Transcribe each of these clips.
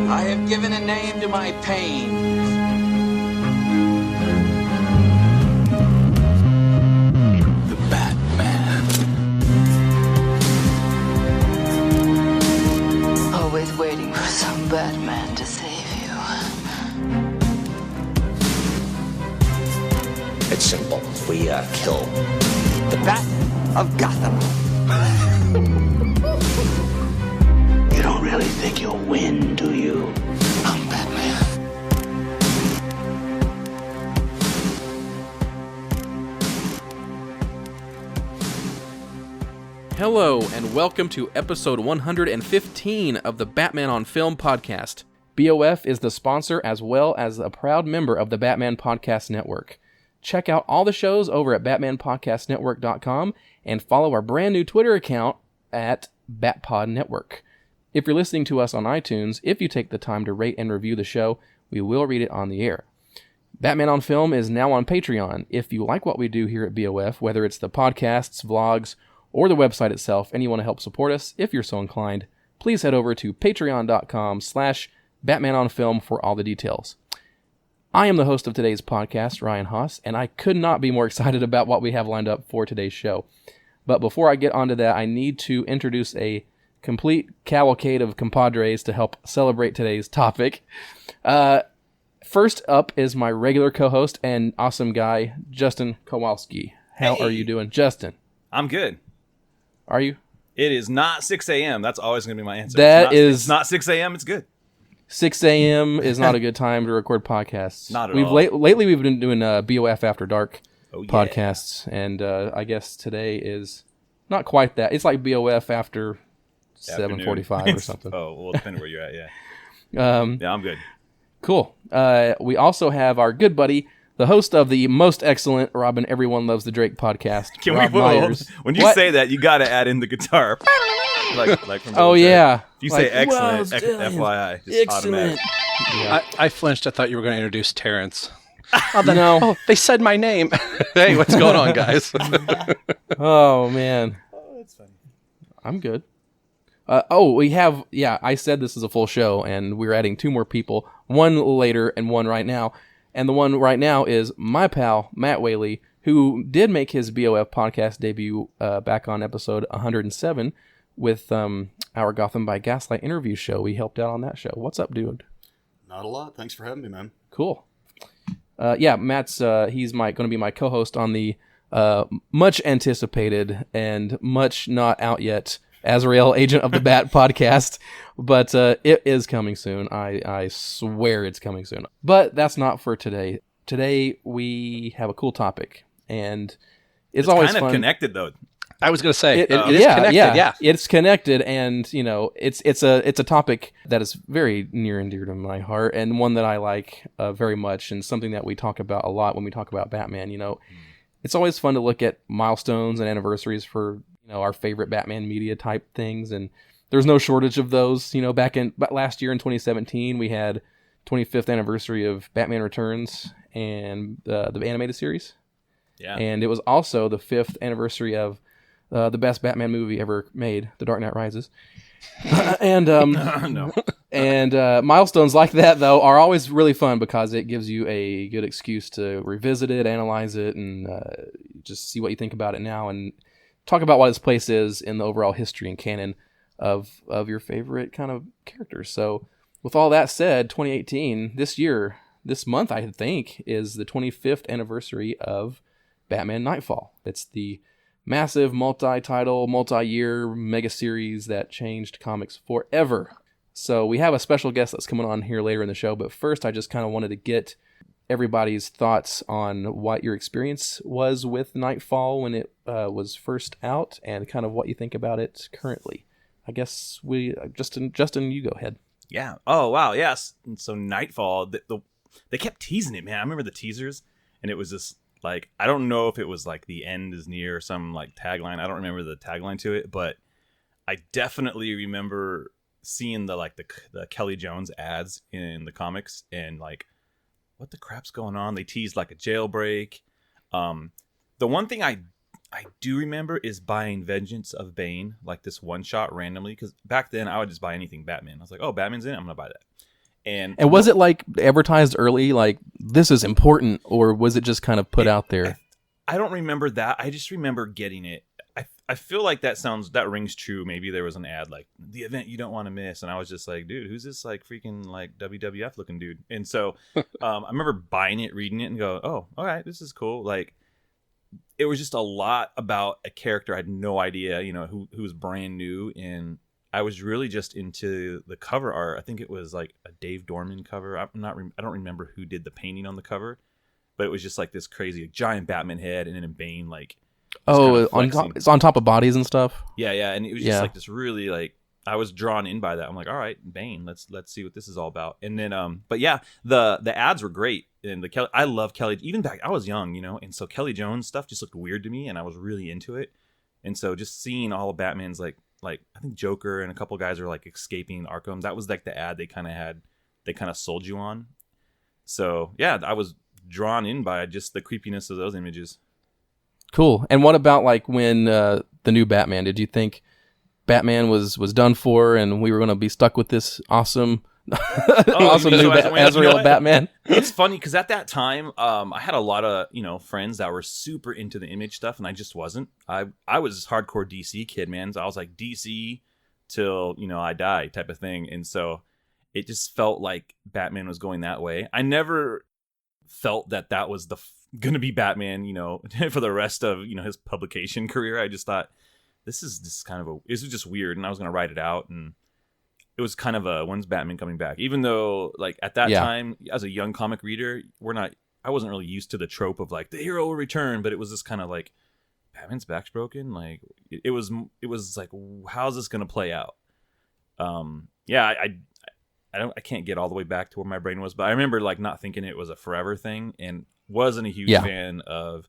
I have given a name to my pain. The Batman. Always waiting for some Batman to save you. It's simple. We kill the Bat of Gotham. You don't really think you'll win, do you? I'm Batman. Hello, and welcome to episode 115 of the Batman on Film podcast. BOF is the sponsor as well as a proud member of the Batman Podcast Network. Check out all the shows over at batmanpodcastnetwork.com and follow our brand new Twitter account at BatPod Network. If you're listening to us on iTunes, if you take the time to rate and review the show, we will read it on the air. Batman on Film is now on Patreon. If you like what we do here at BOF, whether it's the podcasts, vlogs, or the website itself, and you want to help support us, if you're so inclined, please head over to patreon.com/BatmanOnFilm for all the details. I am the host of today's podcast, Ryan Haas, and I could not be more excited about what we have lined up for today's show. But before I get onto that, I need to introduce a complete cavalcade of compadres to help celebrate today's topic. First up is my regular co-host and awesome guy, Justin Kowalski. How are you doing, Justin? I'm good. Are you? It is not 6 a.m. That's always going to be my answer. It's not 6 a.m. It's good. 6 a.m. is not a good time to record podcasts. Not at all. Lately, we've been doing BOF After Dark podcasts, yeah. and I guess today is not quite that. It's like BOF after 7:45 or something. Oh, well, depending where you're at, yeah. Yeah, I'm good. Cool. We also have our good buddy, the host of the most excellent Robin Everyone Loves the Drake podcast, Rob Myers. When you say that, you got to add in the guitar. like from oh, yeah. If you say excellent, FYI, just excellent. automatic. Yeah. I flinched. I thought you were going to introduce Terrence. No. They said my name. Hey, what's going on, guys? Oh, man. Oh, that's funny. I'm good. I said this is a full show, and we're adding two more people, one later and one right now. And the one right now is my pal, Matt Whaley, who did make his BOF podcast debut back on episode 107 with our Gotham by Gaslight interview show. We helped out on that show. What's up, dude? Not a lot. Thanks for having me, man. Cool. Matt's he's going to be my co-host on the much anticipated and much not out yet Azrael Agent of the Bat podcast, but it is coming soon. I swear it's coming soon. But that's not for today. Today we have a cool topic, and it's always kind of fun. Connected though. I was going to say it is connected. Yeah, it's connected, and it's a topic that is very near and dear to my heart, and one that I like very much, and something that we talk about a lot when we talk about Batman. It's always fun to look at milestones and anniversaries for our favorite Batman media type things, and there's no shortage of those. Back last year in 2017, we had 25th anniversary of Batman Returns and the animated series. Yeah, and it was also the 5th anniversary of the best Batman movie ever made, The Dark Knight Rises. And milestones like that, though, are always really fun because it gives you a good excuse to revisit it, analyze it, and just see what you think about it now, and talk about what its place is in the overall history and canon of your favorite kind of characters. So, with all that said, 2018, this month, I think, is the 25th anniversary of Batman KNIGHTFALL. It's the massive multi-title, multi-year mega series that changed comics forever. So we have a special guest that's coming on here later in the show, but first I just kind of wanted to get everybody's thoughts on what your experience was with KNIGHTFALL when it was first out, and kind of what you think about it currently. I guess Justin, you go ahead. Yeah. Oh, wow. Yes. And so KNIGHTFALL, they kept teasing it, man. I remember the teasers, and it was just like, I don't know if it was like the end is near or some like tagline. I don't remember the tagline to it, but I definitely remember seeing the Kelly Jones ads in the comics, and like, what the crap's going on? They teased like a jailbreak. The one thing I do remember is buying Vengeance of Bane, like this one shot randomly, because back then I would just buy anything Batman. I was like, oh, Batman's in it, I'm gonna buy that. And was it like advertised early, like this is important, or was it just kind of put out there? I don't remember that. I just remember getting it. I feel like that rings true. Maybe there was an ad like the event you don't want to miss, and I was just like, dude, who's this like freaking like WWF looking dude? And so I remember buying it, reading it, and go, oh, all right, this is cool. Like it was just a lot about a character I had no idea, who was brand new, and I was really just into the cover art. I think it was like a Dave Dorman cover. I don't remember who did the painting on the cover, but it was just like this crazy giant Batman head, and then a Bane like. Oh, it's on top of bodies and stuff. Yeah, and it was just like this really like I was drawn in by that. I'm like, all right, Bane, let's see what this is all about. And then, but yeah, the ads were great, and I love Kelly. Even back, I was young, and so Kelly Jones stuff just looked weird to me, and I was really into it. And so just seeing all of Batman's like I think Joker and a couple guys are like escaping Arkham. That was like the ad they kind of sold you on. So yeah, I was drawn in by just the creepiness of those images. Cool. And what about like when the new Batman? Did you think Batman was done for, and we were going to be stuck with this awesome, awesome new Azrael Batman? It's funny because at that time, I had a lot of friends that were super into the Image stuff, and I just wasn't. I was this hardcore DC kid, man. So I was like DC till I die type of thing, and so it just felt like Batman was going that way. I never felt that was gonna be Batman, for the rest of his publication career. I just thought this is just weird, and I was gonna write it out, and it was kind of when's Batman coming back? Even though like at that time, as a young comic reader, I wasn't really used to the trope of like the hero will return, but it was this kind of like Batman's back's broken. Like it was like, how's this gonna play out? I can't get all the way back to where my brain was, but I remember like not thinking it was a forever thing, and wasn't a huge fan of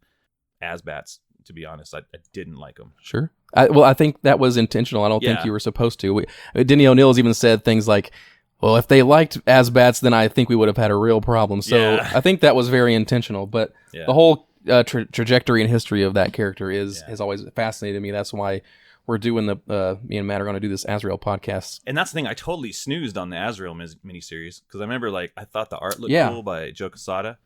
Asbats, to be honest. I didn't like them. Sure. I think that was intentional. I don't think you were supposed to. Denny O'Neill's even said things like, well, if they liked Asbats, then I think we would have had a real problem. So I think that was very intentional. But the whole trajectory and history of that character has always fascinated me. That's why we're doing me and Matt are going to do this Azrael podcast. And that's the thing. I totally snoozed on the Azrael miniseries because I remember like I thought the art looked cool by Joe Quesada,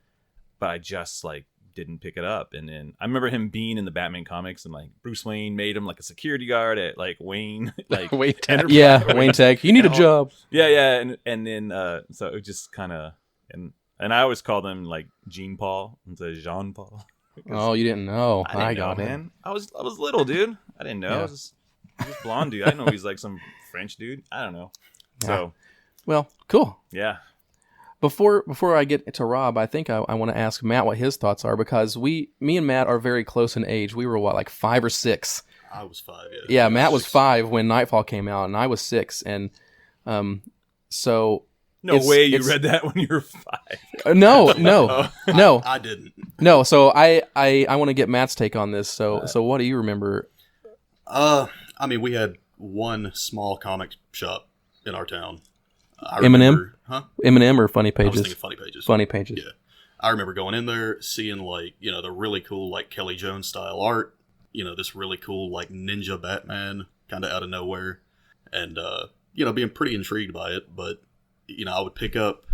but I just like didn't pick it up. And then I remember him being in the Batman comics, and like Bruce Wayne made him like a security guard at like Wayne, like Wayne Tech. Wayne Tech. You need a job. And then so it just kind of and I always call them like Jean Paul instead of Jean Paul. Oh, you didn't know? I got it, man. I was little, dude. I didn't know. I was just blonde dude. I didn't know he's like some French dude. I don't know. So, well, cool. Yeah. Before I get to Rob, I think I want to ask Matt what his thoughts are, because me and Matt are very close in age. We were like 5 or 6. I was 5. Yeah, Matt was 5 when Knightfall came out, and I was 6, and so. No way you read that when you were 5. No. I didn't. No, so I want to get Matt's take on this. So what do you remember? I mean, we had one small comic shop in our town. Eminem? Huh? Eminem or Funny Pages? I was thinking Funny Pages. Funny Pages. Yeah. I remember going in there, seeing like, the really cool like Kelly Jones style art, this really cool like ninja Batman kind of out of nowhere, and being pretty intrigued by it, but I would pick up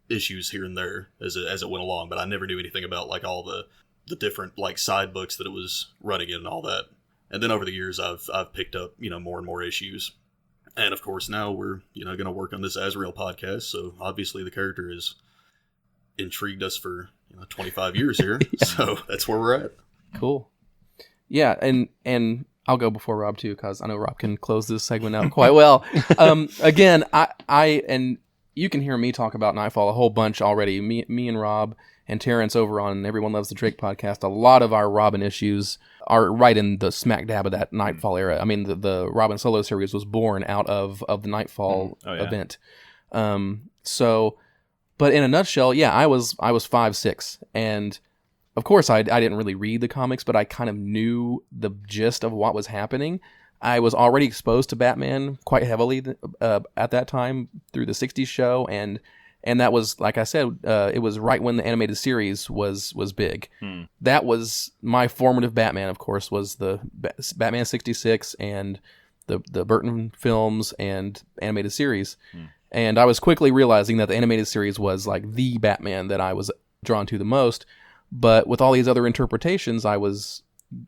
issues here and there as it went along, but I never knew anything about like all the different like side books that it was running in and all that. And then over the years, I've picked up more and more issues, and of course now we're going to work on this Azrael podcast. So obviously the character has intrigued us for 25 years here, so that's where we're at. Cool. Yeah, and I'll go before Rob too, because I know Rob can close this segment out quite well. Again, I and you can hear me talk about Knightfall a whole bunch already. Me and Rob and Terrence over on Everyone Loves the Drake podcast. A lot of our Robin issues are right in the smack dab of that Knightfall era. I mean, the Robin solo series was born out of the Knightfall event. So, but in a nutshell, yeah, I was 5, 6, and of course I didn't really read the comics, but I kind of knew the gist of what was happening. I was already exposed to Batman quite heavily at that time through the 60s show, and that was, like I said, it was right when the animated series was big. That was my formative Batman, of course, was the Batman 66 and the Burton films and animated series. And I was quickly realizing that the animated series was like the Batman that I was drawn to the most. But with all these other interpretations, I was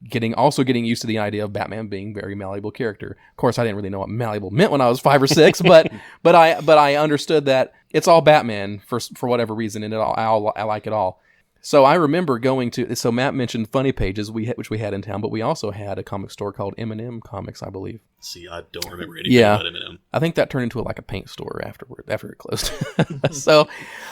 getting used to the idea of Batman being a very malleable character. Of course, I didn't really know what malleable meant when I was 5 or 6, but I understood that it's all Batman for whatever reason, and I like it all. So I remember going to. So Matt mentioned Funny Pages, which we had in town, but we also had a comic store called M&M Comics, I believe. See, I don't remember anything about M&M. I think that turned into like a paint store after it closed.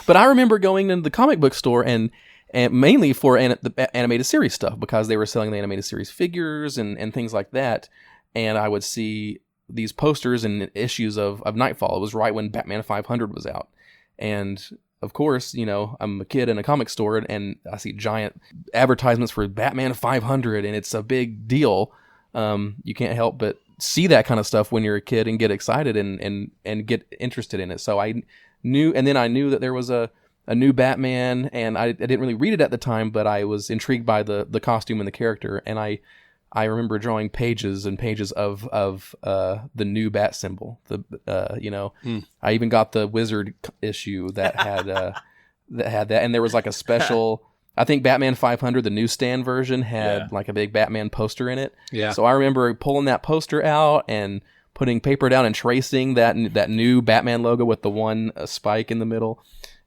But I remember going into the comic book store and mainly for the animated series stuff, because they were selling the animated series figures and things like that. And I would see these posters and issues of Knightfall. It was right when Batman 500 was out. And of course, I'm a kid in a comic store and I see giant advertisements for Batman 500 and it's a big deal. You can't help but see that kind of stuff when you're a kid and get excited and get interested in it. So I knew that there was a new Batman, and I didn't really read it at the time, but I was intrigued by the costume and the character, and I remember drawing pages and pages of the new bat symbol. I even got the Wizard issue that had that, and there was like a special. I think Batman 500, the newsstand version, had like a big Batman poster in it. Yeah. So I remember pulling that poster out and putting paper down and tracing that new Batman logo with the one spike in the middle.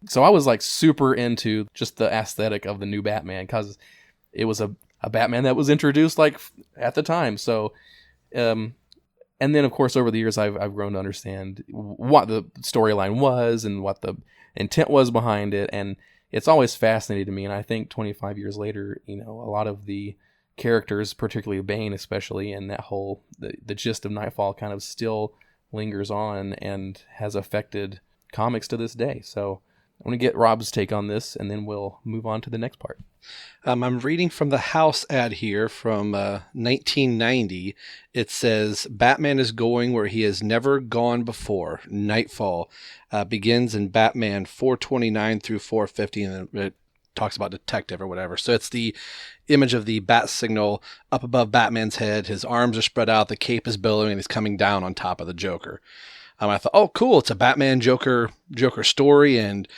So I was like super into just the aesthetic of the new Batman, because it was a Batman that was introduced like at the time. So, and then of course over the years I've grown to understand what the storyline was and what the intent was behind it, and it's always fascinated me. And I think 25 years later, a lot of the characters, particularly Bane especially, and that whole the gist of Knightfall kind of still lingers on and has affected comics to this day. So I want to get Rob's take on this, and then we'll move on to the next part. I'm reading from the House ad here from 1990. It says, Batman is going where he has never gone before. Knightfall begins in Batman 429 through 450, and it talks about detective or whatever. So it's the image of the bat signal up above Batman's head. His arms are spread out, the cape is billowing, and he's coming down on top of the Joker. I thought, oh, cool, it's a Batman Joker story, and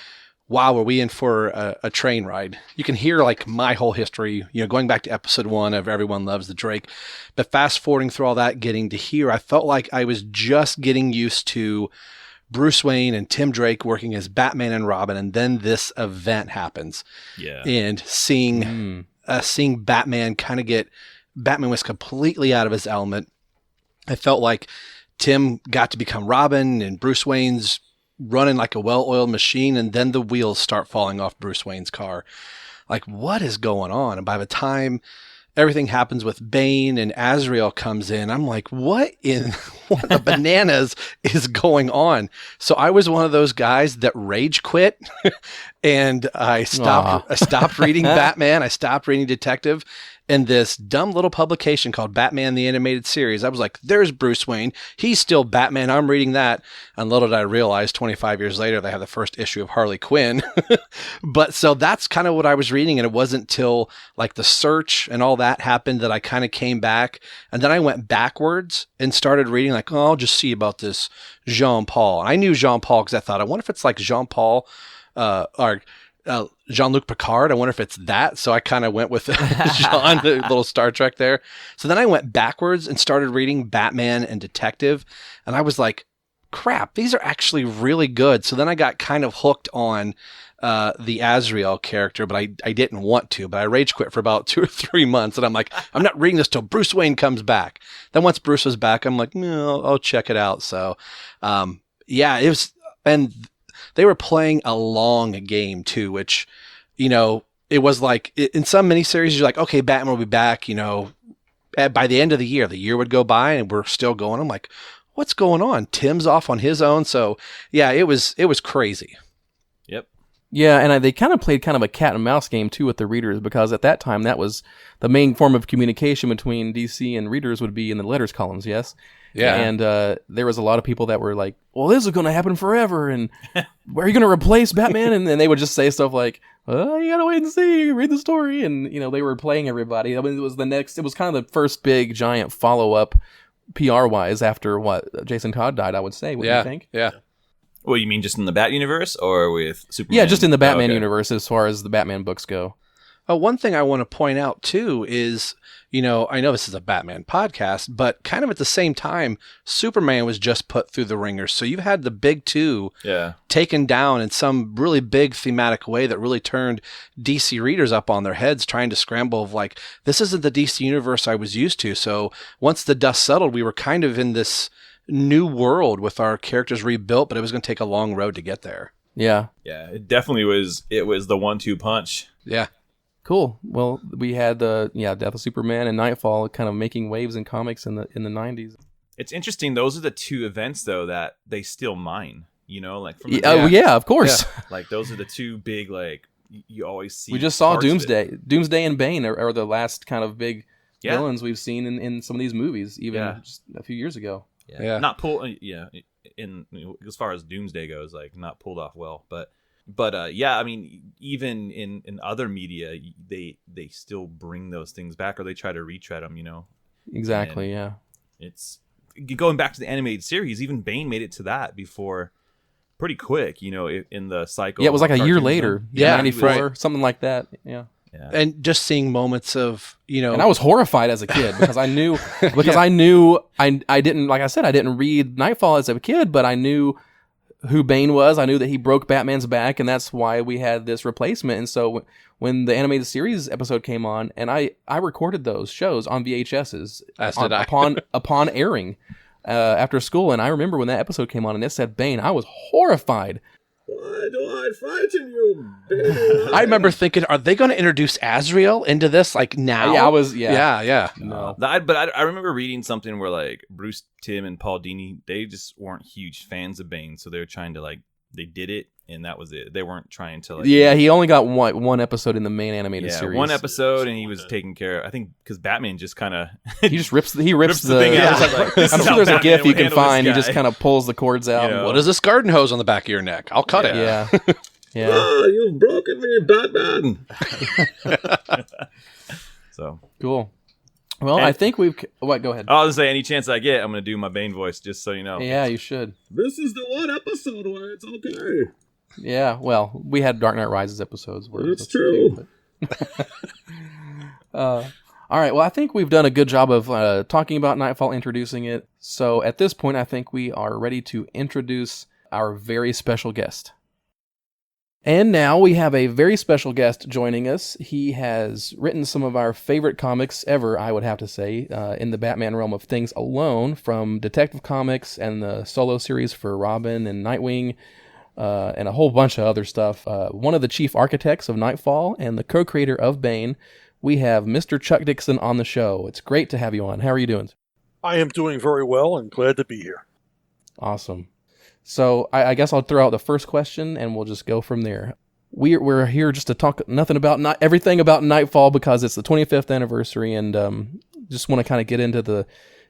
wow, are we in for a train ride? You can hear like my whole history, going back to episode 1 of Everyone Loves the Drake. But fast forwarding through all that, getting to here, I felt like I was just getting used to Bruce Wayne and Tim Drake working as Batman and Robin, and then this event happens. Yeah. And seeing Batman Batman was completely out of his element. I felt like Tim got to become Robin, and Bruce Wayne's running like a well-oiled machine, and then the wheels start falling off Bruce Wayne's car. Like, what is going on? And by the time everything happens with Bane and Azrael comes in, I'm like, what the bananas is going on? So I was one of those guys that rage quit, and I stopped reading Batman. I stopped reading Detective. In this dumb little publication called Batman the Animated Series, I was like, there's Bruce Wayne. He's still Batman. I'm reading that. And little did I realize 25 years later, they have the first issue of Harley Quinn. But so that's kind of what I was reading. And it wasn't till like The Search and all that happened that I kind of came back. And then I went backwards and started reading like, oh, I'll just see about this Jean-Paul. I knew Jean-Paul because I thought, I wonder if it's like Jean-Paul or Jean-Luc Picard. I wonder if it's that. So I kind of went with Jean, the little Star Trek there. So then I went backwards and started reading Batman and Detective. And I was like, crap, these are actually really good. So then I got kind of hooked on the Azrael character, but I didn't want to. But I rage quit for about 2 or 3 months. And I'm like, I'm not reading this till Bruce Wayne comes back. Then once Bruce was back, I'm like, no, I'll check it out. So it was... And they were playing a long game too, which, it was like in some miniseries, you're like, okay, Batman will be back, by the end of the year would go by and we're still going. I'm like, what's going on? Tim's off on his own. So yeah, it was crazy. Yep. Yeah. And they kind of played kind of a cat and mouse game too with the readers, because at that time that was the main form of communication between DC and readers would be in the letters columns. Yes. Yeah. And there was a lot of people that were like, well, this is going to happen forever. And are you going to replace Batman? And then they would just say stuff like, oh, you got to wait and see, read the story. And, they were playing everybody. I mean, it was kind of the first big giant follow-up PR-wise after Jason Todd died, I would say. What do you think? Yeah. Well, you mean just in the Bat universe or with Superman? Yeah, just in the Batman okay. universe as far as the Batman books go. One thing I want to point out too is, I know this is a Batman podcast, but kind of at the same time, Superman was just put through the ringer. So you've had the big two taken down in some really big thematic way that really turned DC readers up on their heads, trying to scramble of like, this isn't the DC universe I was used to. So once the dust settled, we were kind of in this new world with our characters rebuilt, but it was going to take a long road to get there. Yeah. Yeah, it definitely was. It was the 1-2 punch. Yeah. Cool. Well, we had Death of Superman and Nightfall kind of making waves in comics in the 90s. It's interesting. Those are the two events though that they still mine. Like from yeah, of course. Yeah. Like those are the two big you always see. We just saw parts of it. Doomsday. Doomsday and Bane are the last kind of big villains we've seen in some of these movies, even just a few years ago. Yeah. Not pulled. In as far as Doomsday goes, like not pulled off well, but I mean, even in other media, they still bring those things back, or they try to retread them. Exactly. And it's going back to the animated series. Even Bane made it to that before, pretty quick. In the cycle. Yeah, it was like a year later. Yeah, 94, right. something like that. Yeah. Yeah. And just seeing moments of, and I was horrified as a kid because I knew, I didn't, like I said, I didn't read Nightfall as a kid, but I knew who Bane was. I knew that he broke Batman's back, and that's why we had this replacement. And so when the animated series episode came on, and I recorded those shows on VHSs upon airing after school, and I remember when that episode came on and it said Bane, I was horrified. Why do I frighten you, Bane? I remember thinking, are they going to introduce Azrael into this like now? Yeah, I was. Yeah. No, I remember reading something where like Bruce Timm and Paul Dini, they just weren't huge fans of Bane, so they were trying to they did it, and that was it. They weren't trying to he only got one episode in the main animated series. One episode, and he was taken care of. I think because Batman just kind of he just rips the thing out. I'm sure there's a GIF you can find. He just kind of pulls the cords out. What is this garden hose on the back of your neck? I'll cut it. Yeah. Yeah. Oh, you've broken me, Batman. So cool. Well, I think we've. What? Go ahead. I'll just say, any chance I get, I'm going to do my Bane voice, just so you know. Yeah, you should. This is the one episode where it's okay. Yeah, well, we had Dark Knight Rises episodes where it's true. All right, well, I think we've done a good job of talking about Nightfall, introducing it. So at this point, I think we are ready to introduce our very special guest. And now we have a very special guest joining us. He has written some of our favorite comics ever, I would have to say, in the Batman realm of things alone, from Detective Comics and the solo series for Robin and Nightwing, and a whole bunch of other stuff. One of the chief architects of Nightfall and the co-creator of Bane. We have Mr. Chuck Dixon on the show. It's great to have you on. How are you doing? I am doing very well and glad to be here. Awesome. So I guess I'll throw out the first question and we'll just go from there. We're here just to talk everything about Nightfall because it's the 25th anniversary, and just want to kind of get into the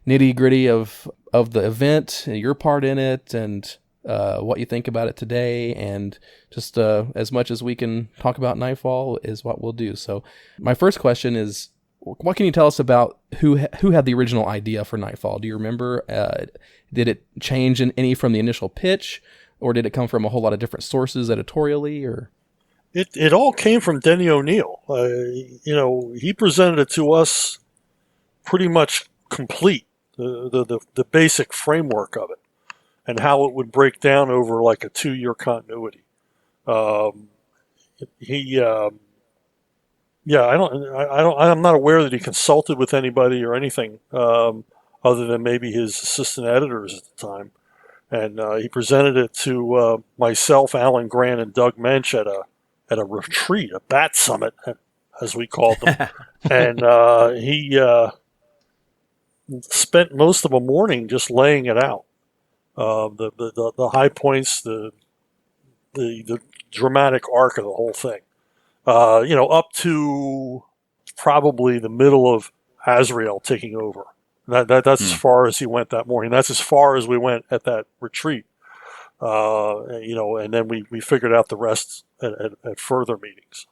nitty gritty of the event, your part in it, and what you think about it today, and just as much as we can talk about Nightfall is what we'll do. So my first question is, what can you tell us about who had the original idea for Nightfall? Do you remember? Did it change in any from the initial pitch, or did it come from a whole lot of different sources editorially? Or it all came from Denny O'Neil. He presented it to us pretty much complete, the basic framework of it, and how it would break down over like a 2-year continuity. I'm not aware that he consulted with anybody or anything other than maybe his assistant editors at the time. And he presented it to myself, Alan Grant, and Doug Mensch at a retreat, a bat summit, as we called them. And he spent most of a morning just laying it out. The high points, the dramatic arc of the whole thing. Up to probably the middle of Azrael taking over. That's as far as he went that morning. That's as far as we went at that retreat. And then we figured out the rest at further meetings.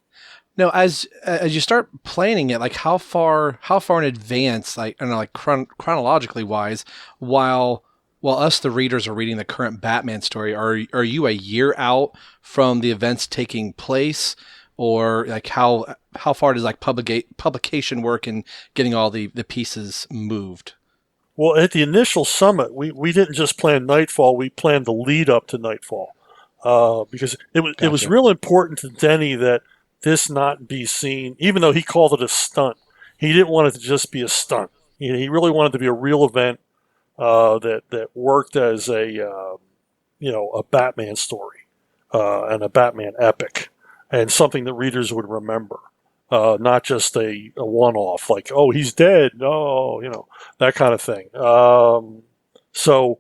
Now, as you start planning it, like how far in advance, like chronologically wise, while while us, the readers, are reading the current Batman story, are you a year out from the events taking place, or like how far does like publication work in getting all the pieces moved? Well, at the initial summit, we didn't just plan Nightfall; we planned the lead up to Nightfall, because it was real important to Denny that this not be seen, even though he called it a stunt. He didn't want it to just be a stunt. He really wanted it to be a real event that worked as a Batman story and a Batman epic, and something that readers would remember. Not just a one-off, like, oh, he's dead, no, that kind of thing. So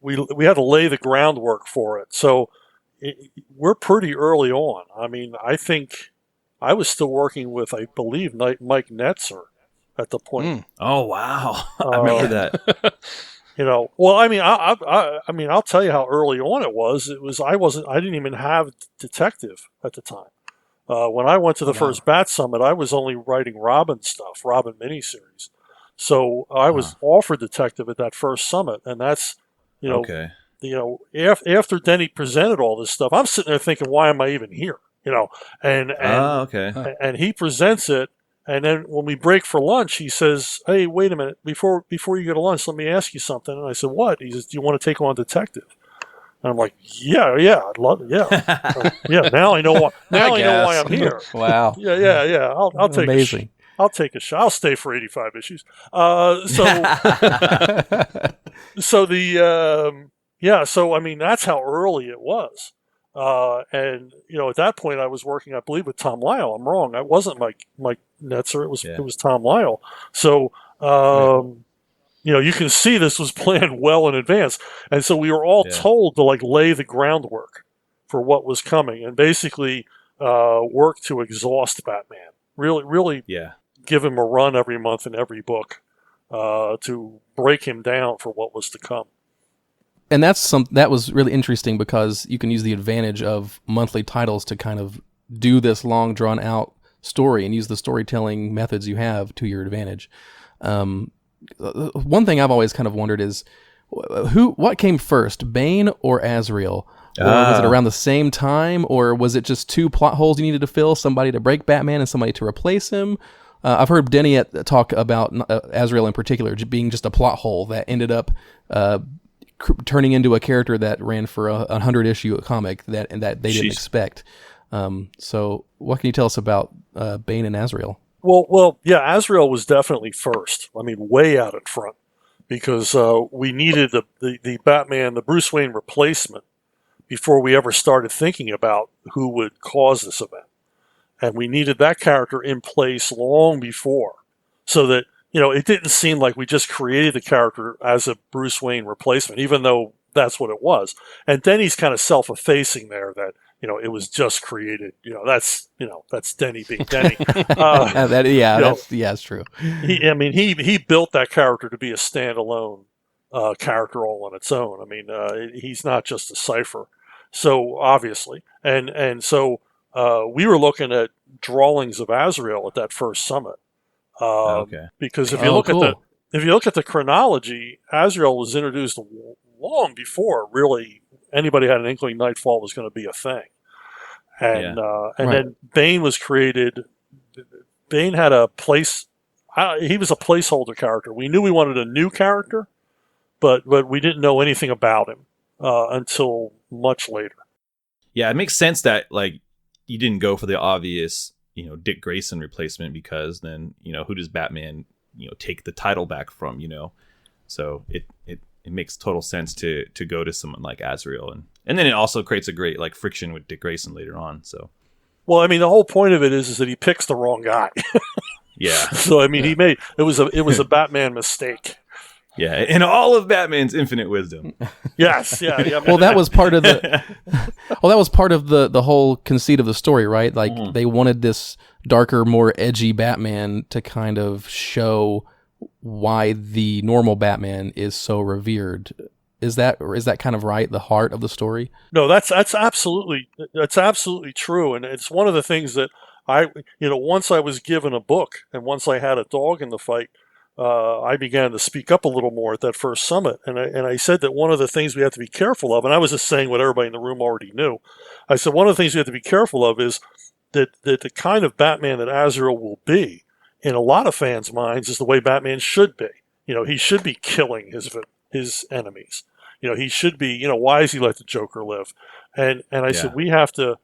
we had to lay the groundwork for it. So we're pretty early on. I mean, I think I was still working with, I believe, Mike Netzer at the point. Oh, wow. I remember that. Well, I mean, I'll tell you how early on it was. I didn't even have Detective at the time. When I went to the first Bat Summit, I was only writing Robin stuff, Robin miniseries. So I was offered Detective at that first summit, and that's, okay. After Denny presented all this stuff, I'm sitting there thinking, why am I even here? Okay. And he presents it, and then when we break for lunch, he says, "Hey, wait a minute, before you go to lunch, let me ask you something." And I said, "What?" He says, "Do you want to take on Detective?" And I'm like, yeah, I'd love it. Yeah. Yeah. Now I know why. Now I know why I'm here. Wow. Yeah. I'll take amazing. I'll take a shot. I'll stay for 85 issues. So I mean, that's how early it was. And at that point I was working, I believe, with Tom Lyle. I'm wrong. I wasn't Mike Netzer. It was Tom Lyle. So, you can see this was planned well in advance. And so we were all told to lay the groundwork for what was coming and basically work to exhaust Batman. Really give him a run every month in every book to break him down for what was to come. And that was really interesting because you can use the advantage of monthly titles to kind of do this long drawn out story and use the storytelling methods you have to your advantage. One thing I've always kind of wondered is what came first, Bane or Azrael? Or was it around the same time, or was it just two plot holes you needed to fill, somebody to break Batman and somebody to replace him? I've heard Denny talk about Azrael in particular being just a plot hole that ended up turning into a character that ran for a 100-issue comic that they didn't expect. So what can you tell us about Bane and Azrael? Well, yeah, Azrael was definitely first. I mean, way out in front, because we needed the Batman, the Bruce Wayne replacement before we ever started thinking about who would cause this event. And we needed that character in place long before, so that, it didn't seem like we just created the character as a Bruce Wayne replacement, even though that's what it was. And Denny's kind of self-effacing there that, it was just created. That's Denny being Denny. That's true. He built that character to be a standalone character all on its own. I mean, he's not just a cipher. So obviously, and so we were looking at drawings of Azrael at that first summit. Because if you look at the chronology, Azrael was introduced long before really anybody had an inkling Nightfall was going to be a thing. And then Bane was created. Bane had a place. He was a placeholder character. We knew we wanted a new character, but we didn't know anything about him until much later. Yeah, it makes sense that you didn't go for the obvious, Dick Grayson replacement, because then, who does Batman, take the title back from, So it makes total sense to go to someone like Azrael, and then it also creates a great friction with Dick Grayson later on. So, well, I mean, the whole point of it is that he picks the wrong guy. Yeah. So I mean, it was a Batman mistake. Yeah, in all of Batman's infinite wisdom. Yes, yeah. Well, that was part of the whole conceit of the story, right? They wanted this darker, more edgy Batman to kind of show why the normal Batman is so revered. Is that kind of right? The heart of the story? No, that's absolutely true, and it's one of the things that once I was given a book and once I had a dog in the fight, I began to speak up a little more at that first summit. And I said that one of the things we have to be careful of, and I was just saying what everybody in the room already knew. I said one of the things we have to be careful of is that the kind of Batman that Azrael will be, in a lot of fans' minds, is the way Batman should be. He should be killing his enemies. He should be, why does he let the Joker live? And I said, we have to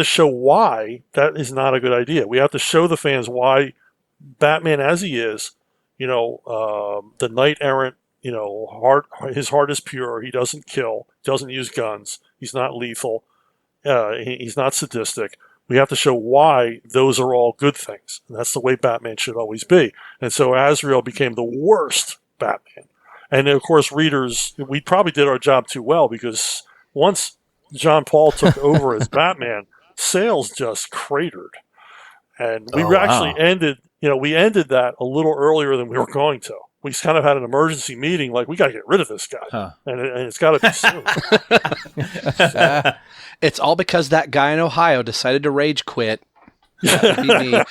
show why that is not a good idea. We have to show the fans why Batman as he is, the knight errant, his heart is pure. He doesn't kill, doesn't use guns. He's not lethal. He's not sadistic. We have to show why those are all good things. And that's the way Batman should always be. And so Azrael became the worst Batman. And of course, readers, we probably did our job too well, because once John Paul took over as Batman, sales just cratered. And we actually ended that a little earlier than we were going to. We kind of had an emergency meeting, like, we got to get rid of this guy. And it's got to be soon. It's all because that guy in Ohio decided to rage quit. That would be me.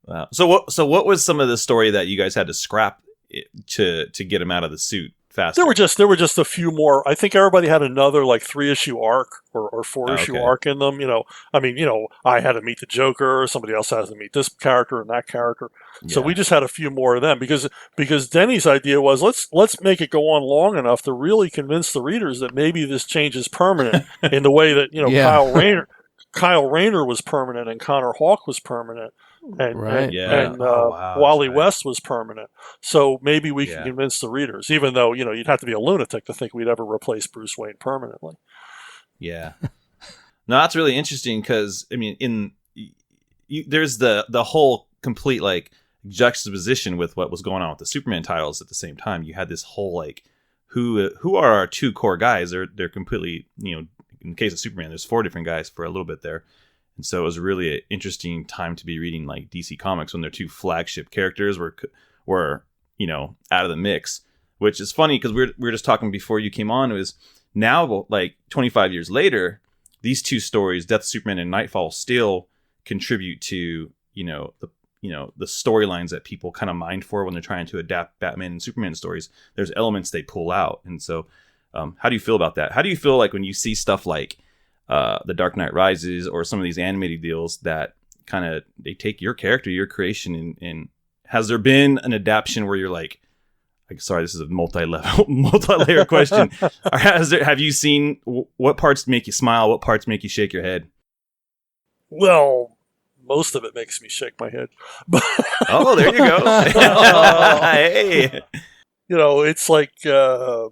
Wow. So what was some of the story that you guys had to scrap to get him out of the suit faster? There were just a few more. I think everybody had another like 3-issue arc or 4-issue arc in them. I had to meet the Joker. Somebody else has to meet this character and that character. So we just had a few more of them because Denny's idea was let's make it go on long enough to really convince the readers that maybe this change is permanent in the way that Kyle Rayner was permanent and Connor Hawke was permanent. And Wally West was permanent. So maybe we can convince the readers, even though, you'd have to be a lunatic to think we'd ever replace Bruce Wayne permanently. Yeah. No, that's really interesting because, there's the whole complete, like, juxtaposition with what was going on with the Superman titles at the same time. You had this whole, like, who are our two core guys? They're completely, in the case of Superman, there's 4 different guys for a little bit there. And so it was really an interesting time to be reading like DC Comics when their 2 flagship characters were out of the mix, which is funny because we were just talking before you came on. It was now like 25 years later, these 2 stories, Death of Superman and Knightfall, still contribute to the storylines that people kind of mind for when they're trying to adapt Batman and Superman stories. There's elements they pull out, and so how do you feel about that? How do you feel like when you see stuff like The Dark Knight Rises or some of these animated deals that kind of they take your character, your creation, and has there been an adaptation where you're like sorry, this is a multi-layer question. Have you seen what parts make you smile? What parts make you shake your head? Well, most of it makes me shake my head. Oh, there you go. Hey. It's like to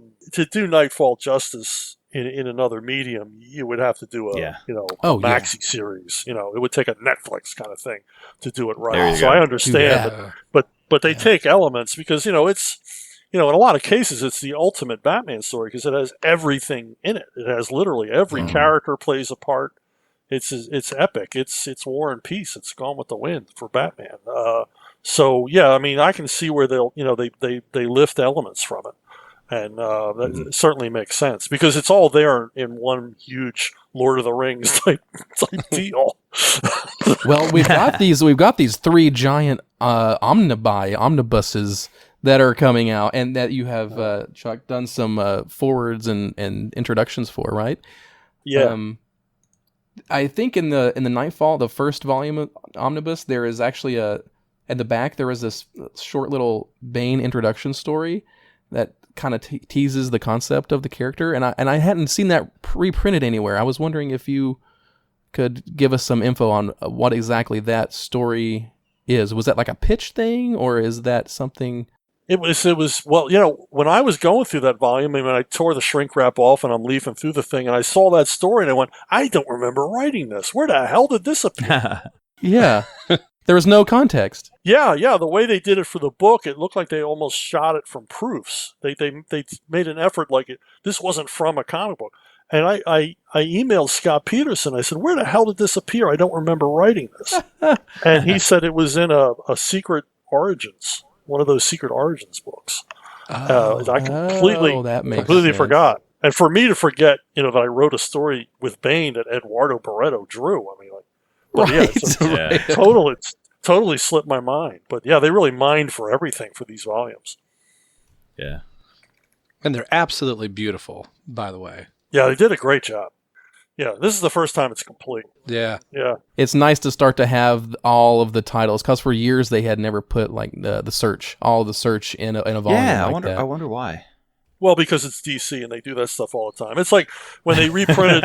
do Knightfall justice in another medium, you would have to do a maxi series. It would take a Netflix kind of thing to do it right. So I understand, but they take elements because it's in a lot of cases it's the ultimate Batman story because it has everything in it. It has literally every character plays a part. It's epic. It's War and Peace. It's Gone with the Wind for Batman. So I can see where they lift elements from it. And that certainly makes sense because it's all there in one huge Lord of the Rings type deal. Well, we've got these 3 giant omnibuses that are coming out, and that you have Chuck done some forwards and introductions for, right? Yeah. I think in the Knightfall, the first volume of omnibus, there is actually at the back there is this short little Bane introduction story that kind of teases the concept of the character, and I hadn't seen that reprinted anywhere. I was wondering if you could give us some info on what exactly that story is. Was that like a pitch thing, or is that something? It was well, when I was going through that volume, and I tore the shrink wrap off and I'm leafing through the thing, and I saw that story, and I went, I don't remember writing this. Where the hell did this appear? Yeah. There was no context. Yeah. The way they did it for the book, it looked like they almost shot it from proofs. They made an effort like this wasn't from a comic book. And I emailed Scott Peterson. I said, where the hell did this appear? I don't remember writing this. And he said it was in a Secret Origins, one of those Secret Origins books. I completely forgot. And for me to forget, that I wrote a story with Bane that Eduardo Barreto drew. totally slipped my mind. But yeah, they really mined for everything for these volumes. Yeah. And they're absolutely beautiful, by the way. Yeah, they did a great job. Yeah, this is the first time it's complete. Yeah. Yeah. It's nice to start to have all of the titles, because for years they had never put like the search, all of the search in a volume. Yeah, like that. I wonder why. Well, because it's DC and they do that stuff all the time. It's like when they reprinted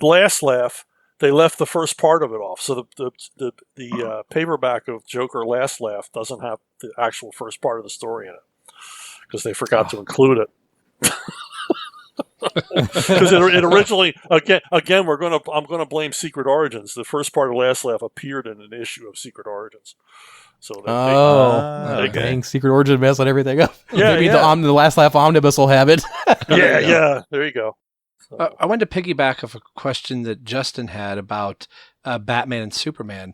Last Laugh, they left the first part of it off. So the paperback of Joker Last Laugh doesn't have the actual first part of the story in it because they forgot to include it. Because it originally, again, I'm gonna blame Secret Origins. The first part of Last Laugh appeared in an issue of Secret Origins. So dang, Secret Origin messing everything up. Yeah, Maybe yeah. the Last Laugh Omnibus will have it. yeah. There you go. So. I wanted to piggyback off a question that Justin had about Batman and Superman.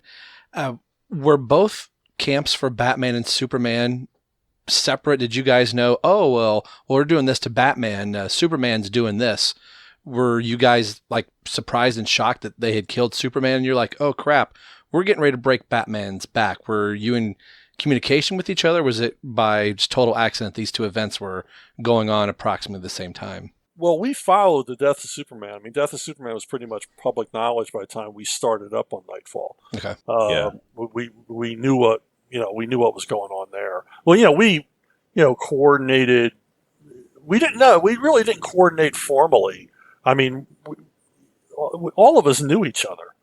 Were both camps for Batman and Superman separate? Did you guys know, we're doing this to Batman, Superman's doing this? Were you guys like surprised and shocked that they had killed Superman and you're like, oh crap, we're getting ready to break Batman's back? Were you in communication with each other? Was it by just total accident these two events were going on approximately the same time? Well, we followed the death of Superman. I mean, Death of Superman was pretty much public knowledge by the time we started up on Nightfall. Okay. We knew what was going on there. Well, we coordinated. We really didn't coordinate formally. I mean, all of us knew each other.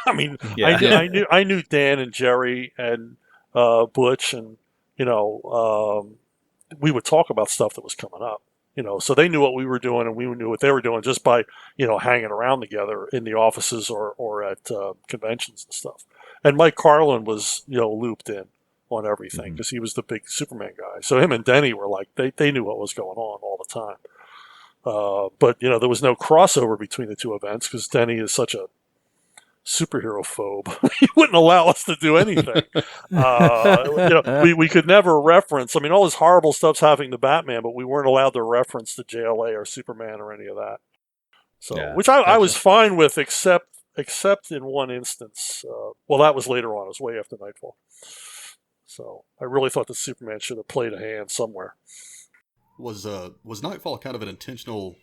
I mean, I knew Dan and Jerry and Butch, and we would talk about stuff that was coming up. So they knew what we were doing, and we knew what they were doing just by hanging around together in the offices or at conventions and stuff. And Mike Carlin was looped in on everything because he was the big Superman guy. So him and Denny were like they knew what was going on all the time. But there was no crossover between the two events because Denny is such a superhero phobe. He wouldn't allow us to do anything. We could never reference. I mean, all this horrible stuff's happening to Batman, but we weren't allowed to reference the JLA or Superman or any of that. So, which I was fine with, except in one instance. That was later on. It was way after Nightfall. So I really thought that Superman should have played a hand somewhere. Was Nightfall kind of an intentional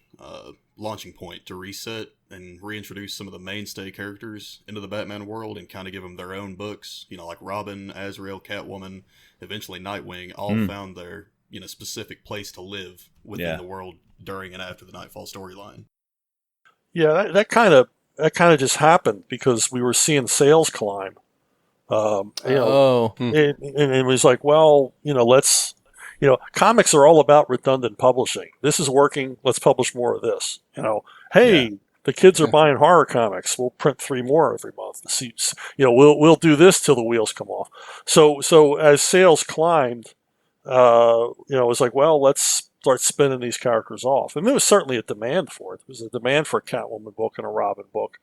launching point to reset and reintroduce some of the mainstay characters into the Batman world and kind of give them their own books? Like Robin, Azrael, Catwoman, eventually Nightwing, all found their specific place to live within the world during and after the Nightfall storyline. Yeah, that kind of just happened because we were seeing sales climb. And it was like, let's. Comics are all about redundant publishing. This is working. Let's publish more of this. The kids are buying horror comics. We'll print 3 more every month. We'll do this till the wheels come off. So as sales climbed, it was like, let's start spinning these characters off. And there was certainly a demand for it. There was a demand for a Catwoman book and a Robin book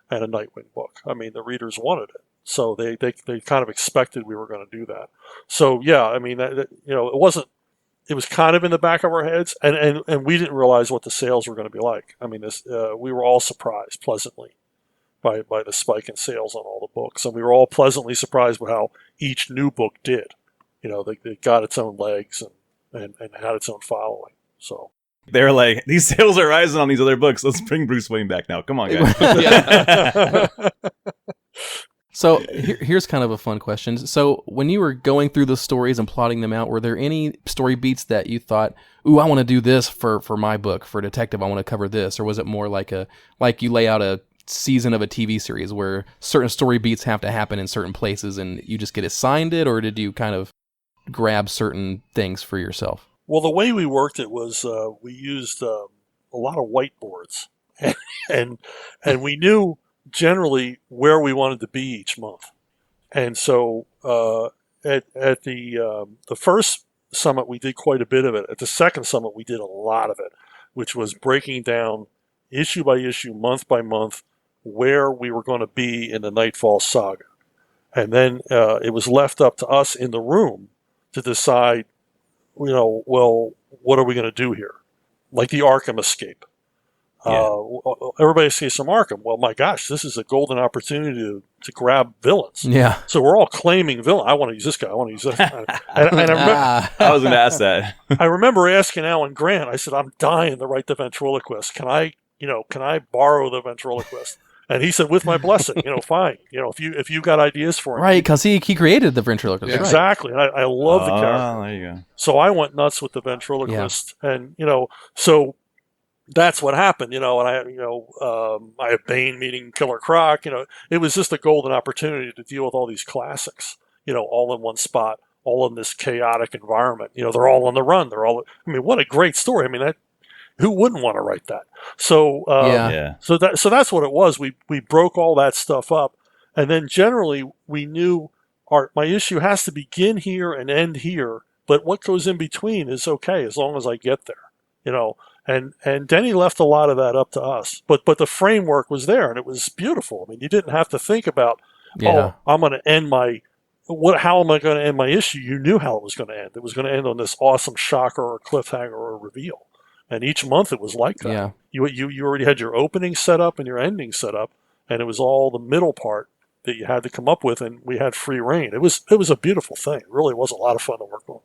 and a Nightwing book. I mean, the readers wanted it. So they kind of expected we were going to do that. So yeah, I mean, it wasn't. It was kind of in the back of our heads, and we didn't realize what the sales were going to be like. I mean, we were all surprised pleasantly by the spike in sales on all the books, and we were all pleasantly surprised by how each new book did. They got its own legs and had its own following. So. They're like, these sales are rising on these other books. Let's bring Bruce Wayne back now. Come on, guys. So here's kind of a fun question. So when you were going through the stories and plotting them out, were there any story beats that you thought, ooh, I want to do this for my book, for Detective, I want to cover this? Or was it more like you lay out a season of a TV series where certain story beats have to happen in certain places and you just get assigned it? Or did you kind of grab certain things for yourself? Well, the way we worked it was we used a lot of whiteboards and we knew generally where we wanted to be each month. And so at the first summit, we did quite a bit of it. At the second summit, we did a lot of it, which was breaking down issue by issue, month by month, where we were going to be in the Nightfall saga. And then it was left up to us in the room to decide, what are we going to do here? Like the Arkham escape. Everybody sees some Arkham. Well, my gosh, this is a golden opportunity to grab villains. Yeah. So we're all claiming villain. I want to use this guy. I want to use this guy. And I remember, I was going to ask that. I remember asking Alan Grant. I said, "I'm dying to write the ventriloquist. Can I borrow the ventriloquist?" And he said, "With my blessing, fine. If you got ideas for him." Right, because he created the ventriloquist. Yeah. Exactly. And I love the character. There you go. So I went nuts with the ventriloquist, and so that's what happened. And I had Bane meeting Killer Croc. It was just a golden opportunity to deal with all these classics. All in one spot, all in this chaotic environment. They're all on the run. What a great story. Who wouldn't want to write that? So So that's what it was. We broke all that stuff up, and then generally we knew my issue has to begin here and end here, but what goes in between is okay as long as I get there. And Denny left a lot of that up to us, but the framework was there, and it was beautiful. You didn't have to think about, I'm going to end how am I going to end my issue? You knew how it was going to end. It was going to end on this awesome shocker or cliffhanger or reveal. And each month it was like that. Yeah. You already had your opening set up and your ending set up, and it was all the middle part that you had to come up with, and we had free reign. It was a beautiful thing. It really was a lot of fun to work on.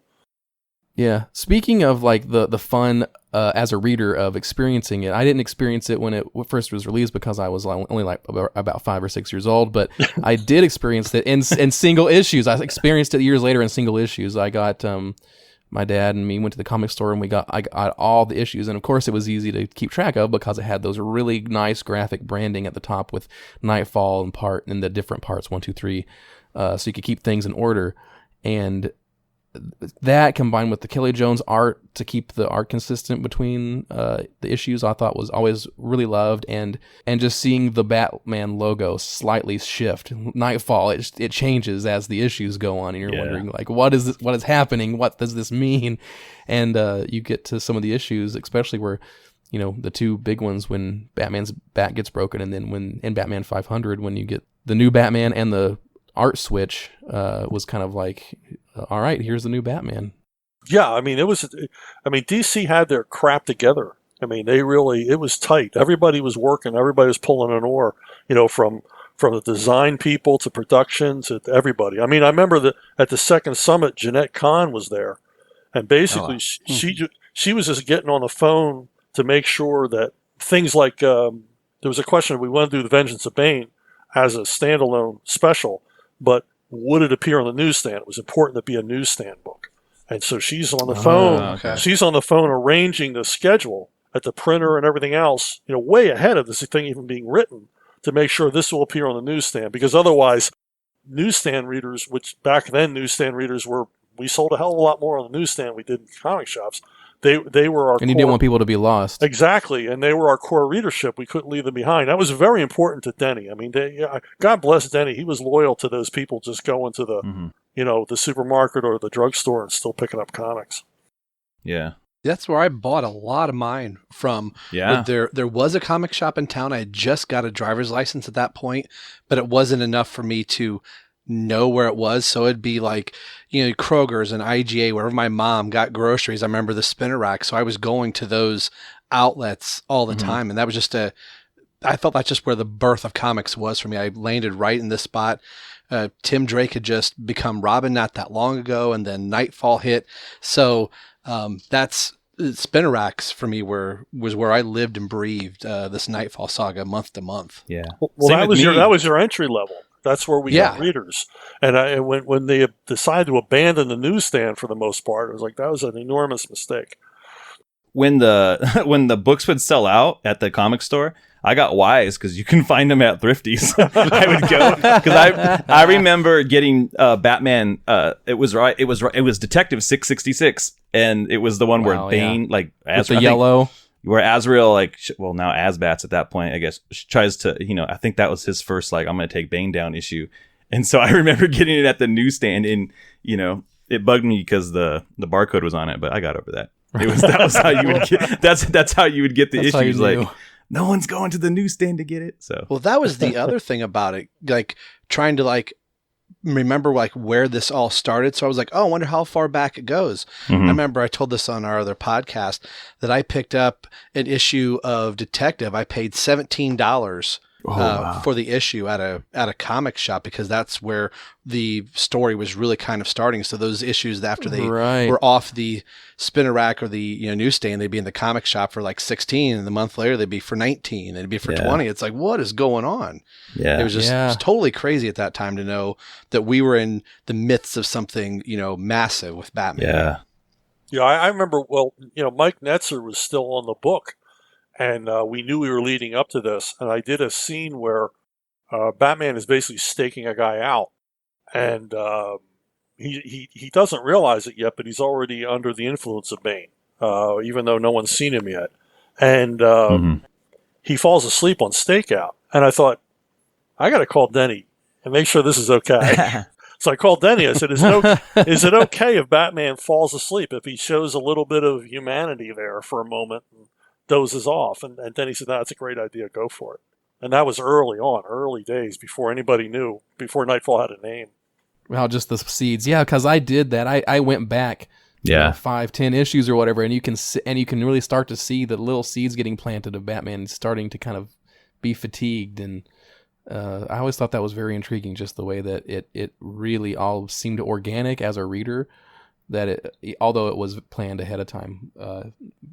Yeah. Speaking of the fun as a reader of experiencing it, I didn't experience it when it first was released because I was only about 5 or 6 years old, but I did experience it in single issues. I experienced it years later in single issues. I got my dad and me went to the comic store and I got all the issues, and of course it was easy to keep track of because it had those really nice graphic branding at the top with Nightfall and the different parts 1, 2, 3, so you could keep things in order. And that combined with the Kelly Jones art to keep the art consistent between the issues, I thought was always really loved, and just seeing the Batman logo slightly shift, Nightfall, it changes as the issues go on, and you're wondering what is happening, what does this mean? And you get to some of the issues, especially where the two big ones when Batman's bat gets broken, and then when in Batman 500 when you get the new Batman and the art switch was kind of like, all right, here's the new Batman. Yeah, DC had their crap together. It was tight. Everybody was working. Everybody was pulling an oar, from the design people to production to everybody. I remember that at the second summit, Jeanette Kahn was there, and basically she was just getting on the phone to make sure that things like, there was a question, we want to do The Vengeance of Bane as a standalone special, but would it appear on the newsstand? It was important to be a newsstand book. And so she's on the phone. Okay. She's on the phone arranging the schedule at the printer and everything else, way ahead of this thing even being written, to make sure this will appear on the newsstand. Because otherwise, newsstand readers, which back then newsstand readers we sold a hell of a lot more on the newsstand we did in comic shops. They were our and you didn't want people to be lost. Exactly, and they were our core readership. We couldn't leave them behind. That was very important to Denny. God bless Denny. He was loyal to those people just going to the, the supermarket or the drugstore and still picking up comics. Yeah. That's where I bought a lot of mine from. Yeah. There was a comic shop in town. I had just got a driver's license at that point, but it wasn't enough for me to know where it was. So it'd be like, Kroger's and IGA, wherever my mom got groceries. I remember the spinner rack. So I was going to those outlets all the time. And that was just I felt that's just where the birth of comics was for me. I landed right in this spot. Tim Drake had just become Robin not that long ago, and then Nightfall hit. So that's spinner racks for me was where I lived and breathed this Nightfall saga month to month. Yeah. Well, that was your entry level. That's where we got readers. And when they decided to abandon the newsstand for the most part, it was like, that was an enormous mistake. When the books would sell out at the comic store, I got wise because you can find them at Thrifties. I would go because I remember getting Batman. It was Detective 666, and it was the one where Bane with the yellow. Where Azrael, now Asbats at that point, I guess, tries to, I think that was his first, I'm going to take Bane down issue. And so I remember getting it at the newsstand, and, it bugged me because the barcode was on it, but I got over that. That was how you would get, that's how you would get the issues. No one's going to the newsstand to get it. So, well, that was the other thing about it, trying to remember like where this all started. So I was like, oh, I wonder how far back it goes. I remember I told this on our other podcast that I picked up an issue of Detective. I paid $17 for the issue at a comic shop because that's where the story was really kind of starting. So those issues after they were off the spinner rack or the newsstand, they'd be in the comic shop for like 16, and the month later they'd be for 19, and it'd be for 20. It's like, what is going on? Yeah, it was just it was totally crazy at that time to know that we were in the midst of something massive with Batman. Yeah, I remember. Well, Mike Netzer was still on the book. And we knew we were leading up to this, and I did a scene where Batman is basically staking a guy out, and he doesn't realize it yet, but he's already under the influence of Bane, even though no one's seen him yet. And he falls asleep on stakeout, and I thought, I got to call Denny and make sure this is okay. So I called Denny. I said, is it okay if Batman falls asleep, if he shows a little bit of humanity there for a moment and dozes off? And then he said, no, that's a great idea, go for it. And that was early days, before anybody knew, before Nightfall had a name. Well, just the seeds. Yeah, because I did that. I went back 5-10 issues or whatever, and you can really start to see the little seeds getting planted of Batman starting to kind of be fatigued. And I always thought that was very intriguing, just the way that it really all seemed organic as a reader, that although it was planned ahead of time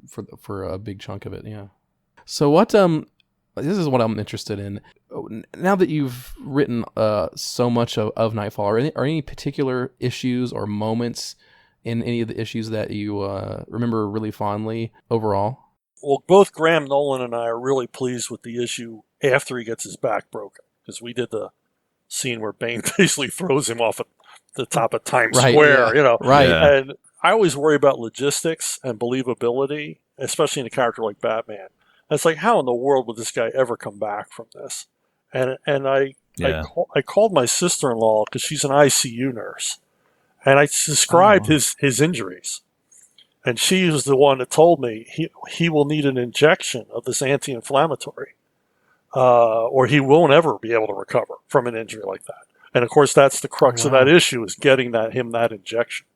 for a big chunk of it. Yeah. So what this is what I'm interested in. Now that you've written so much of Nightfall, are any particular issues or moments in any of the issues that you remember really fondly overall? Well, both Graham Nolan and I are really pleased with the issue after he gets his back broken, because we did the scene where Bane basically throws him off at the top of Times Square, Right. Yeah. And I always worry about logistics and believability, especially in a character like Batman. And it's like, how in the world would this guy ever come back from this? And I called my sister-in-law, because she's an ICU nurse, and I described his injuries. And she was the one that told me he will need an injection of this anti-inflammatory, or he won't ever be able to recover from an injury like that. And of course, that's the crux of that issue, is getting him that injection.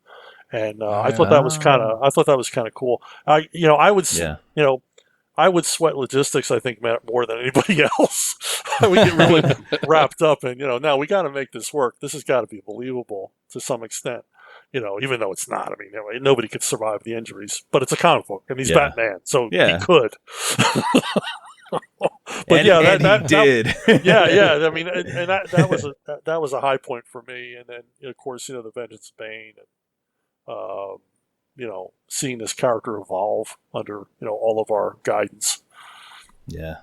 And I thought that was kind of cool. I would sweat logistics, I think, more than anybody else. We get really wrapped up in, now we got to make this work. This has got to be believable to some extent, even though it's not. I mean, nobody could survive the injuries, but it's a comic book, and he's Batman, so he could. But he did. I mean, and that was a high point for me. And then, of course, the Vengeance of Bane, and seeing this character evolve under all of our guidance. Yeah,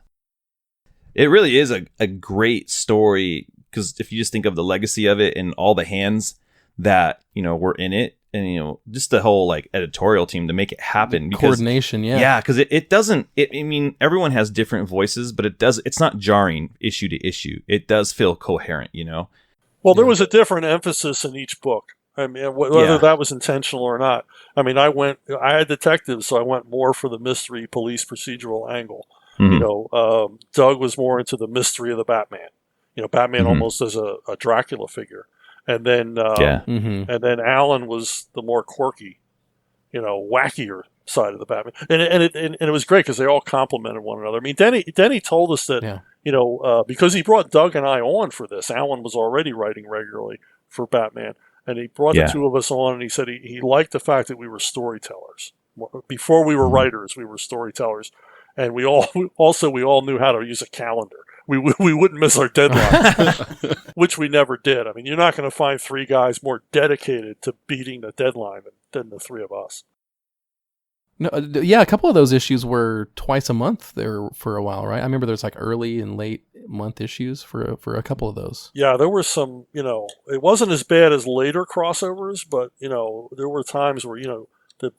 it really is a great story, because if you just think of the legacy of it and all the hands that were in it, and just the whole editorial team to make it happen, coordination, because it doesn't. I mean, everyone has different voices, but it's not jarring issue to issue. It does feel coherent, Well, there was a different emphasis in each book. I mean, whether that was intentional or not. I mean, I had detectives, so I went more for the mystery police procedural angle. Mm-hmm. Doug was more into the mystery of the Batman. Batman almost as a Dracula figure. And then, and then Alan was the more quirky, wackier side of the Batman. And it was great because they all complemented one another. I mean, Denny told us that, because he brought Doug and I on for this. Alan was already writing regularly for Batman. And he brought the two of us on, and he said he liked the fact that we were storytellers. Before we were writers, we were storytellers. And we all knew how to use a calendar. We wouldn't miss our deadline, which we never did. I mean, you're not going to find three guys more dedicated to beating the deadline than the three of us. No, a couple of those issues were twice a month there for a while, right? I remember there's early and late month issues for a couple of those. Yeah, there were some, it wasn't as bad as later crossovers, but, there were times where, the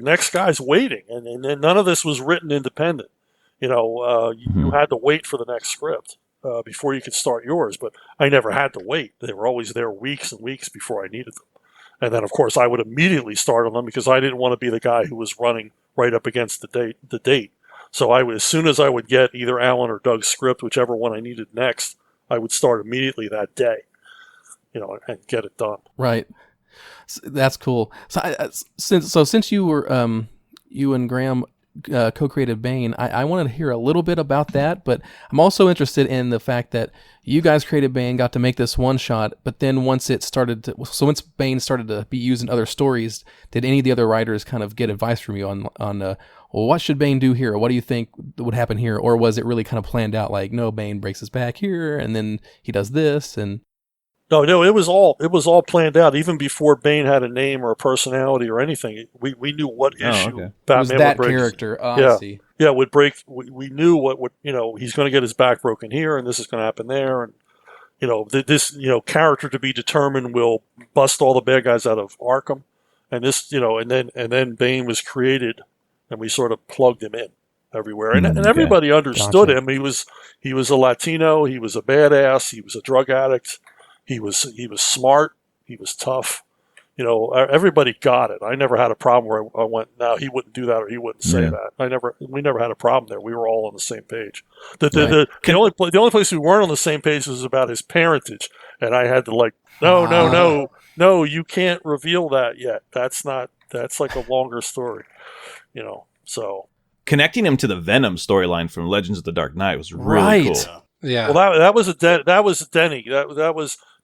next guy's waiting, and none of this was written independent. You had to wait for the next script before you could start yours, but I never had to wait. They were always there weeks and weeks before I needed them. And then, of course, I would immediately start on them because I didn't want to be the guy who was running right up against the date. So as soon as I would get either Alan or Doug's script, whichever one I needed next, I would start immediately that day. and get it done. Right. That's cool. So since you were you and Graham co-created BANE, I wanted to hear a little bit about that, but I'm also interested in the fact that you guys created BANE, got to make this one shot, but then once BANE started to be used in other stories, did any of the other writers kind of get advice from you on well, what should BANE do here? Or what do you think would happen here? Or was it really kind of planned out, like, no, BANE breaks his back here, and then he does this, and... No, it was all planned out. Even before BANE had a name or a personality or anything, we knew what issue Batman it was that would break. Character. Yeah, I see. Yeah, would break. We knew what would, he's going to get his back broken here, and this is going to happen there, and this character to be determined will bust all the bad guys out of Arkham, and this and then BANE was created, and we sort of plugged him in everywhere, and everybody understood him. He was a Latino. He was a badass. He was a drug addict. He was smart. He was tough. Everybody got it. I never had a problem where I went, no, he wouldn't do that or he wouldn't say that. We never had a problem there. We were all on the same page. The only place we weren't on the same page was about his parentage, and I had to no, you can't reveal that yet. That's like a longer story, So connecting him to the Venom storyline from Legends of the Dark Knight was really cool. Yeah. Well, that was Denny.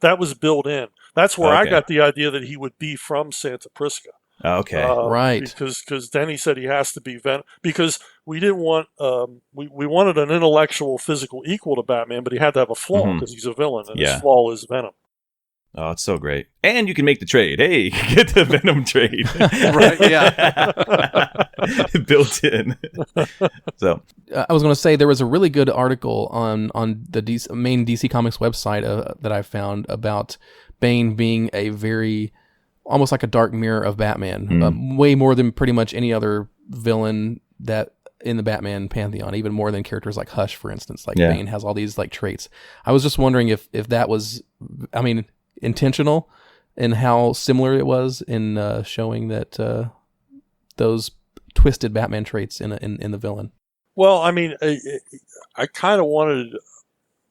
That was built in. That's where I got the idea that he would be from Santa Prisca. Okay. Right. Because Denny said he has to be Venom. Because we didn't want we wanted an intellectual, physical equal to Batman, but he had to have a flaw because he's a villain, and his flaw is Venom. Oh, it's so great. And you can make the trade. Hey, get the Venom trade. Right, yeah. Built in. So I was going to say there was a really good article on the main DC Comics website that I found about BANE being a very, almost like a dark mirror of Batman, way more than pretty much any other villain that in the Batman pantheon, even more than characters like Hush, for instance. Like BANE has all these like traits. I was just wondering if that was, intentional in how similar it was in showing that those twisted Batman traits in the villain. Well, I kind of wanted,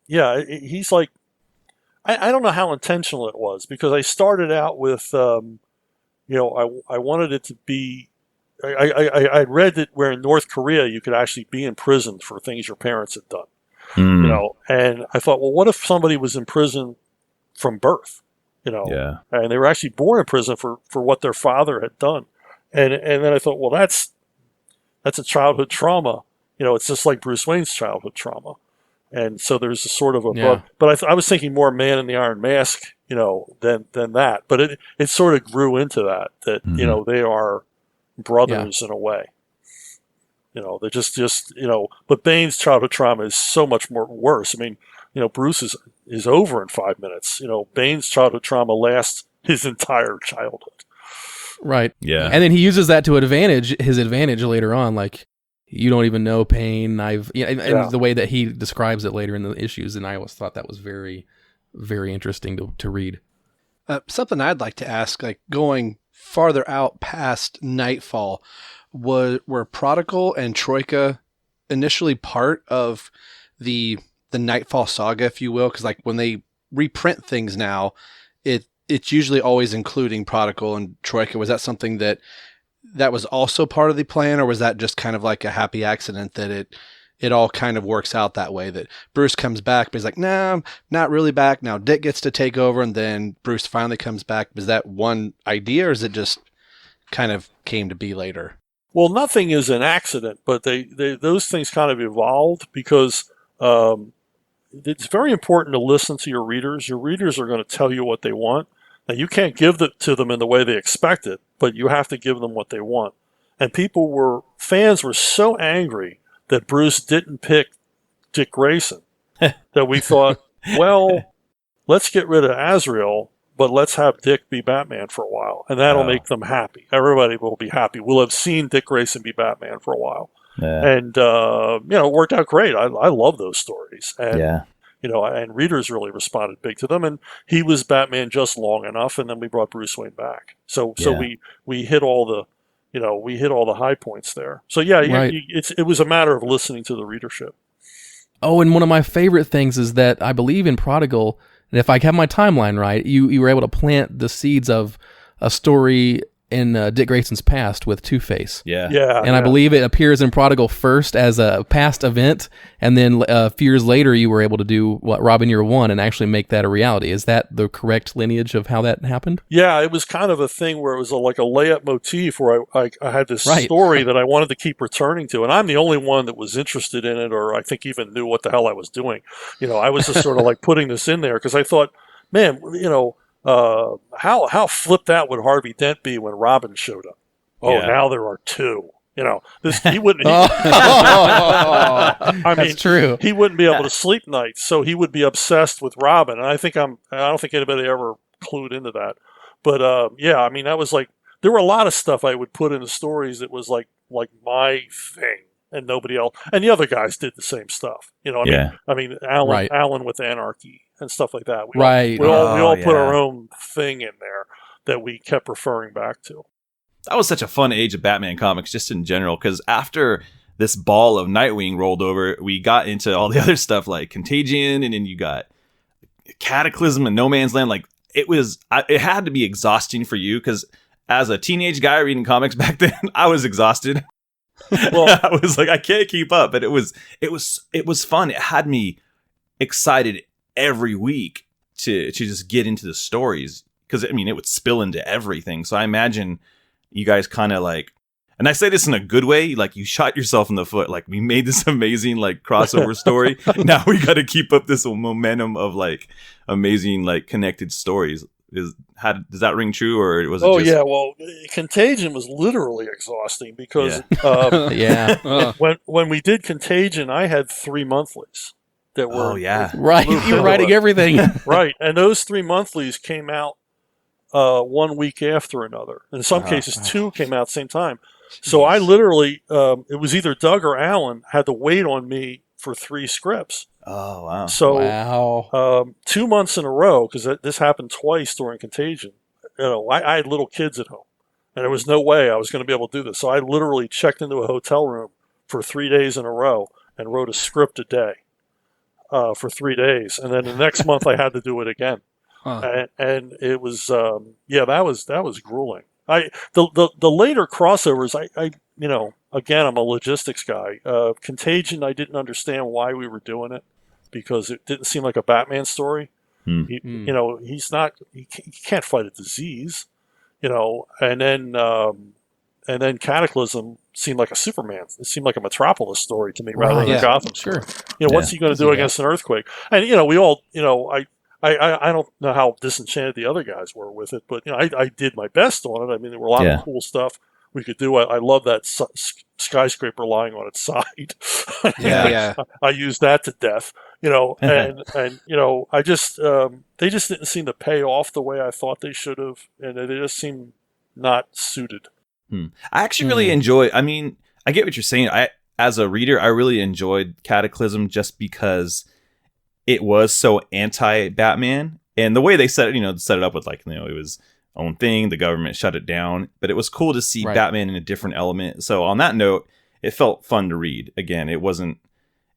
he's like, I don't know how intentional it was, because I started out with, I wanted it to be, I read that where in North Korea you could actually be in prison for things your parents had done, and I thought, well, what if somebody was in prison from birth, and they were actually born in prison for what their father had done. And then I thought, well, that's a childhood trauma. It's just like Bruce Wayne's childhood trauma. And so there's a sort of a bug. But I was thinking more Man in the Iron Mask, than that. But it sort of grew into that they are brothers in a way. They're just but Bane's childhood trauma is so much more worse. Bruce is over in 5 minutes. Bane's childhood trauma lasts his entire childhood. Right. Yeah. And then he uses that to his advantage later on. Like, you don't even know pain. And the way that he describes it later in the issues. And I always thought that was very, very interesting to read. Something I'd like to ask, like going farther out past Knightfall, were Prodigal and Troika initially part of the Knightfall saga, if you will? Because like when they reprint things now, it's usually always including Prodigal and Troika. Was that something that was also part of the plan, or was that just kind of like a happy accident that it all kind of works out that way, that Bruce comes back, but he's like, nah, I'm not really back. Now Dick gets to take over, and then Bruce finally comes back. Was that one idea, or is it just kind of came to be later? Well, nothing is an accident, but those things kind of evolved because it's very important to listen to your readers. Your readers are going to tell you what they want. Now, you can't give it to them in the way they expect it, but you have to give them what they want. And fans were so angry that Bruce didn't pick Dick Grayson that we thought, well, let's get rid of Azrael, but let's have Dick be Batman for a while, and that'll make them happy. Everybody will be happy. We'll have seen Dick Grayson be Batman for a while. Yeah. And, it worked out great. I love those stories. And, and readers really responded big to them. And he was Batman just long enough, and then we brought Bruce Wayne back. So we hit all the high points there. So right. It was a matter of listening to the readership. Oh, and one of my favorite things is that I believe in Prodigal, And if I have my timeline right, you were able to plant the seeds of a story in Dick Grayson's past with Two-Face. Yeah. And I believe it appears in Prodigal first as a past event, and then a few years later you were able to do Robin Year One and actually make that a reality. Is that the correct lineage of how that happened? Yeah, it was kind of a thing where it was like a layup motif where I had this story that I wanted to keep returning to, and I'm the only one that was interested in it, or I think even knew what the hell I was doing. I was just sort of like putting this in there because I thought, man, how flipped out would Harvey Dent be when Robin showed up? Oh, now there are two. He wouldn't. That's true. He wouldn't be able to sleep nights, so he would be obsessed with Robin. And I don't think anybody ever clued into that. But that was like there were a lot of stuff I would put in the stories that was like my thing, and nobody else. And the other guys did the same stuff. Alan with Anarchy and stuff like that. We all put our own thing in there that we kept referring back to. That was such a fun age of Batman comics, just in general, because after this ball of Nightwing rolled over, we got into all the other stuff like Contagion, and then you got Cataclysm and No Man's Land. Like it had to be exhausting for you, because as a teenage guy reading comics back then, I was exhausted. Well, I was like, I can't keep up, but it was fun. It had me excited every week to just get into the stories, because it would spill into everything. So I imagine you guys kind of like, and I say this in a good way, like you shot yourself in the foot. Like, we made this amazing like crossover story. Now we got to keep up this momentum of like amazing like connected stories. Does that ring true, or was it? Oh, yeah. Well, Contagion was literally exhausting because when we did Contagion, I had 3 monthlies that were right. You were writing everything right, and those 3 monthlies came out 1 week after another. In some cases, two came out at the same time. So I literally, it was either Doug or Alan had to wait on me for 3 scripts. Oh, wow. So 2 months in a row, because this happened twice during Contagion, I had little kids at home, and there was no way I was going to be able to do this. So I literally checked into a hotel room for 3 days in a row and wrote a script a day for 3 days. And then the next month I had to do it again. And it was, that was grueling. The later crossovers, again, I'm a logistics guy. Contagion, I didn't understand why we were doing it, because it didn't seem like a Batman story. He can't fight a disease, and then Cataclysm seemed like a Superman. It seemed like a Metropolis story to me rather than a Gotham story. What's he going to do against an earthquake? And, we all, I don't know how disenchanted the other guys were with it, but I did my best on it. There were a lot of cool stuff we could do. I love that skyscraper lying on its side. I used that to death. I just they just didn't seem to pay off the way I thought they should have, and they just seemed not suited. I actually really enjoy. I get what you're saying. As a reader, I really enjoyed Cataclysm just because it was so anti-Batman, and the way they set it up with it was own thing. The government shut it down, but it was cool to see Batman in a different element. So on that note, it felt fun to read. Again, it wasn't.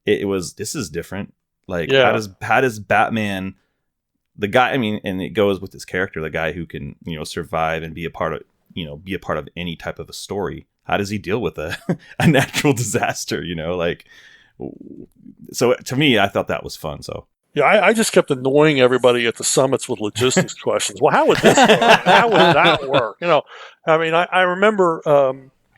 It was. This is different. Like how does Batman, the guy? And it goes with this character, the guy who can survive and be a part of any type of a story. How does he deal with a natural disaster? So to me, I thought that was fun. So yeah, I just kept annoying everybody at the summits with logistics questions. Well, how would this work? How would that work? I remember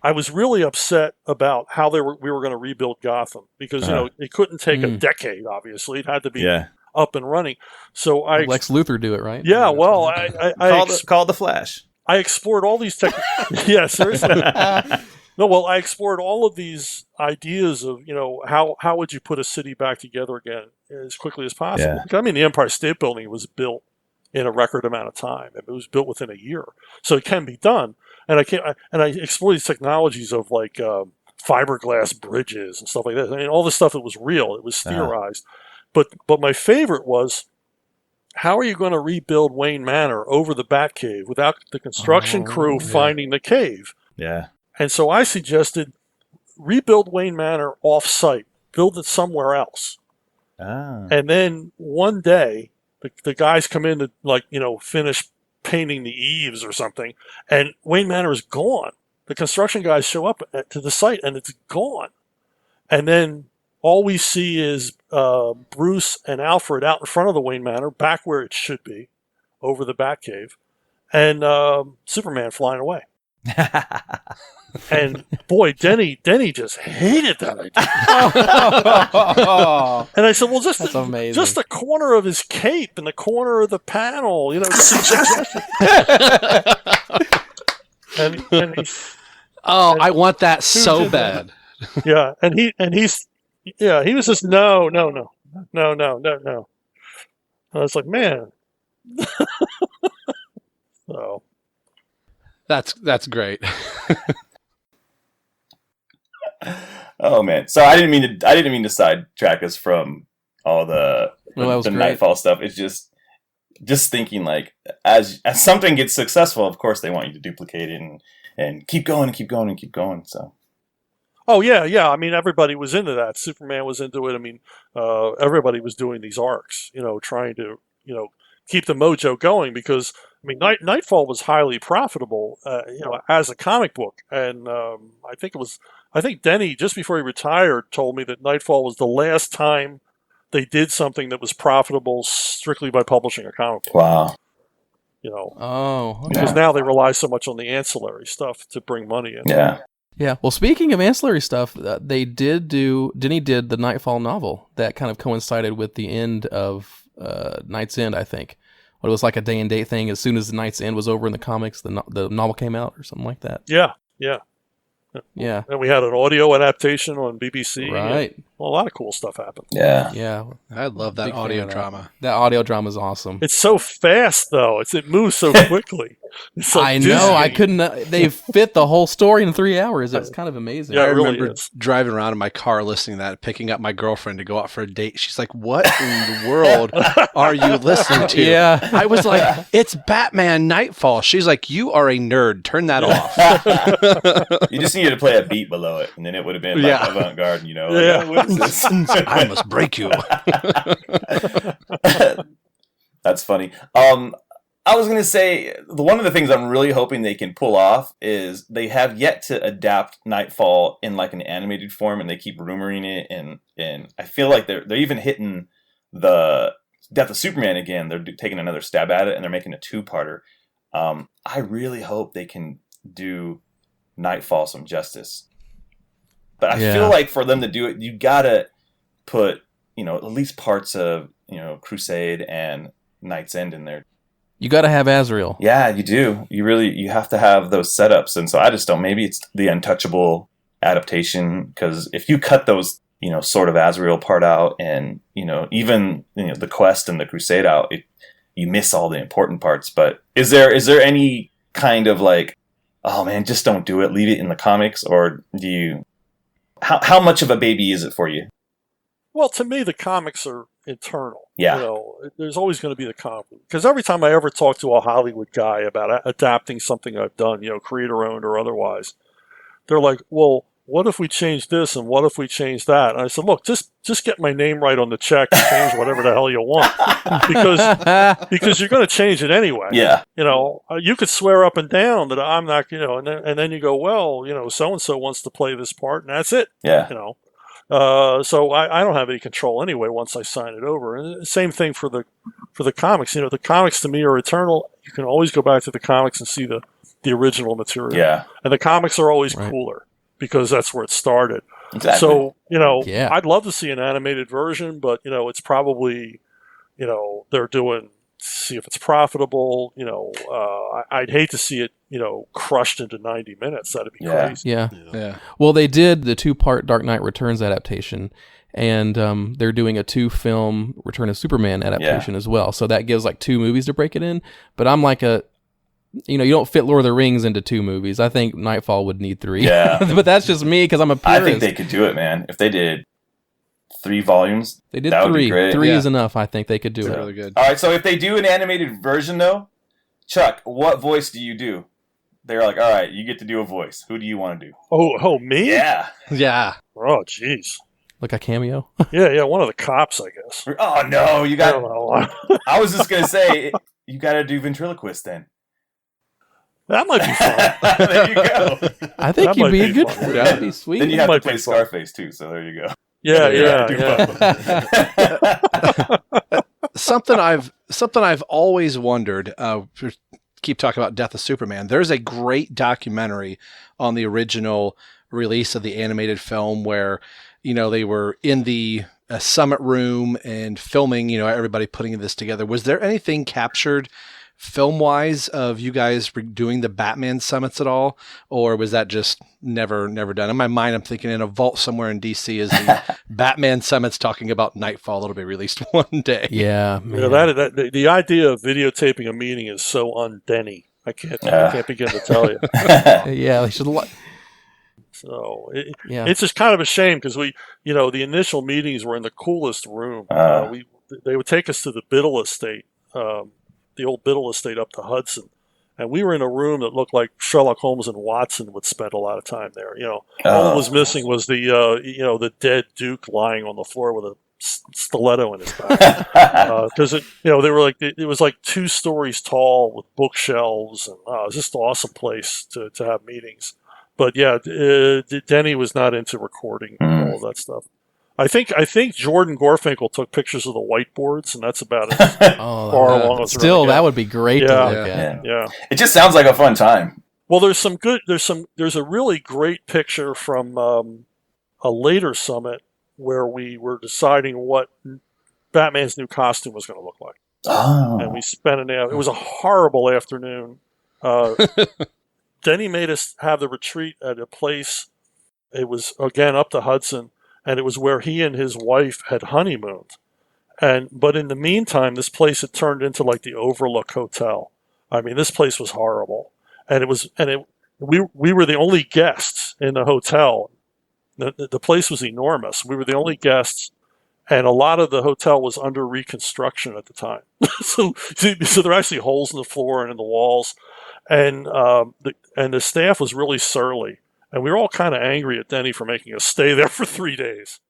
I was really upset about how we were going to rebuild Gotham, because it couldn't take a decade. Obviously, it had to be up and running. So Lex Luthor do it, right? Yeah. Well, I called the Flash. I explored all these yeah, seriously. No, well, I explored all of these ideas of, how would you put a city back together again as quickly as possible? Yeah. The Empire State Building was built in a record amount of time. It was built within a year, so it can be done. And I explored these technologies of like fiberglass bridges and stuff like that. All the stuff that was real. It was theorized. But my favorite was, how are you going to rebuild Wayne Manor over the Batcave without the construction crew finding the cave? Yeah. And so I suggested rebuild Wayne Manor off-site, build it somewhere else. And then one day, the guys come in to, like, finish painting the eaves or something, and Wayne Manor is gone. The construction guys show up to the site, and it's gone. And then all we see is Bruce and Alfred out in front of the Wayne Manor, back where it should be, over the Batcave, and Superman flying away. And boy, Denny just hated that idea. And I said, well, just the corner of his cape and the corner of the panel, and I want that so bad. Yeah, he was just no. I was like, man. So that's great. Oh man! So I didn't mean to sidetrack us from all the Nightfall stuff. It's just thinking, like, as something gets successful, of course they want you to duplicate it and keep going and keep going and keep going. So. Oh yeah. I mean, everybody was into that. Superman was into it. I mean, everybody was doing these arcs, trying to keep the mojo going, because I mean, Nightfall was highly profitable, as a comic book, and I think Denny, just before he retired, told me that Nightfall was the last time they did something that was profitable strictly by publishing a comic book. Wow. Because now they rely so much on the ancillary stuff to bring money in. Yeah. Yeah. Well, speaking of ancillary stuff, Denny did the Nightfall novel that kind of coincided with the end of Night's End, I think. It was like a day and date thing. As soon as the Night's End was over in the comics, the novel came out or something like that. Yeah. Yeah. And we had an audio adaptation on BBC. Right. Well, a lot of cool stuff happened. Yeah. Yeah. I love that audio drama. That audio drama is awesome. It's so fast, though. It moves so quickly. It's so I know. I couldn't. They fit the whole story in 3 hours. It's kind of amazing. Yeah, I really remember driving around in my car listening to that, picking up my girlfriend to go out for a date. She's like, "What in the world are you listening to?" Yeah. I was like, "It's Batman Nightfall." She's like, "You are a nerd. Turn that off." You just needed to play a beat below it, and then it would have been like avant-garde, Yeah. What is this? I must break you. That's funny. I was going to say, one of the things I'm really hoping they can pull off is they have yet to adapt Nightfall in like an animated form, and they keep rumoring it, and I feel like they're even hitting the Death of Superman again. They're taking another stab at it, and they're making a two-parter. I really hope they can do Nightfall some justice. But I feel like for them to do it, you gotta put, at least parts of, Crusade and Night's End in there. You got to have Azrael. Yeah, you do. You have to have those setups. And so I just don't, maybe it's the Untouchable adaptation, because if you cut those, sort of Azrael part out, and, even, the Quest and the Crusade out, you miss all the important parts. But is there any kind of like, oh man, just don't do it, leave it in the comics? Or do you, how much of a baby is it for you? Well, to me, the comics are eternal. Yeah. There's always going to be the comic. Because every time I ever talk to a Hollywood guy about adapting something I've done, creator-owned or otherwise, they're like, well, what if we change this and what if we change that? And I said, look, just get my name right on the check and change whatever the hell you want. Because you're going to change it anyway. Yeah. You could swear up and down that I'm not, and then you go, well, so-and-so wants to play this part, and that's it. Yeah. So I don't have any control anyway once I sign it over. And the same thing for the comics. The comics to me are eternal. You can always go back to the comics and see the original material. Yeah. And the comics are always cooler because that's where it started. Exactly. So, I'd love to see an animated version, but, it's probably, they're doing, see if it's profitable. I'd hate to see it, crushed into 90 minutes. That'd be crazy. Yeah. Well, they did the 2-part Dark Knight Returns adaptation, and they're doing a 2-film Return of Superman adaptation as well. So that gives like 2 movies to break it in. But I'm like you don't fit Lord of the Rings into 2 movies. I think Nightfall would need 3. Yeah. But that's just me because I'm a purist. I think they could do it, man. If they did 3 volumes, they did that 3. Would be great. 3 is enough. I think they could do it. Really good. All right, so if they do an animated version, though, Chuck, what voice do you do? They're like, all right, you get to do a voice. Who do you want to do? Oh, me? Yeah. Yeah. Oh, jeez. Like a cameo? Yeah, one of the cops, I guess. Oh no, you I got. don't know. I was just gonna say you got to do ventriloquist then. That might be fun. There you go. I think That you'd might be a be good. fun. That'd be sweet. Then you have might to be play fun. Scarface too. So there you go. Yeah. Something I've always wondered. Keep talking about Death of Superman. There's a great documentary on the original release of the animated film where, they were in the summit room and filming, everybody putting this together. Was there anything captured film-wise of you guys doing the Batman summits at all? Or was that just never done? In my mind, I'm thinking in a vault somewhere in DC is the Batman summits talking about Nightfall that'll be released one day. Yeah, man. That the idea of videotaping a meeting is so un-Denny. I can't begin to tell you. Yeah, they should. So it's just kind of a shame because we, the initial meetings were in the coolest room. They would take us to the Biddle Estate, the old Biddle Estate up the Hudson, and we were in a room that looked like Sherlock Holmes and Watson would spend a lot of time there. All that was missing was the the dead Duke lying on the floor with a stiletto in his back because they were like it was like 2 stories tall with bookshelves, and it was just an awesome place to have meetings. But yeah, Denny was not into recording all of that stuff. I think Jordan Gorfinkel took pictures of the whiteboards, and that's about as far along as still that would be great to look at. Yeah, it just sounds like a fun time. Well, there's a really great picture from a later summit where we were deciding what Batman's new costume was going to look like, and we spent an hour. It was a horrible afternoon. Denny made us have the retreat at a place. It was again up the Hudson. And it was where he and his wife had honeymooned. But in the meantime, this place had turned into like the Overlook Hotel. I mean, this place was horrible. And we were the only guests in the hotel. The place was enormous. We were the only guests, and a lot of the hotel was under reconstruction at the time. so there are actually holes in the floor and in the walls. And the staff was really surly. And we were all kind of angry at Denny for making us stay there for 3 days.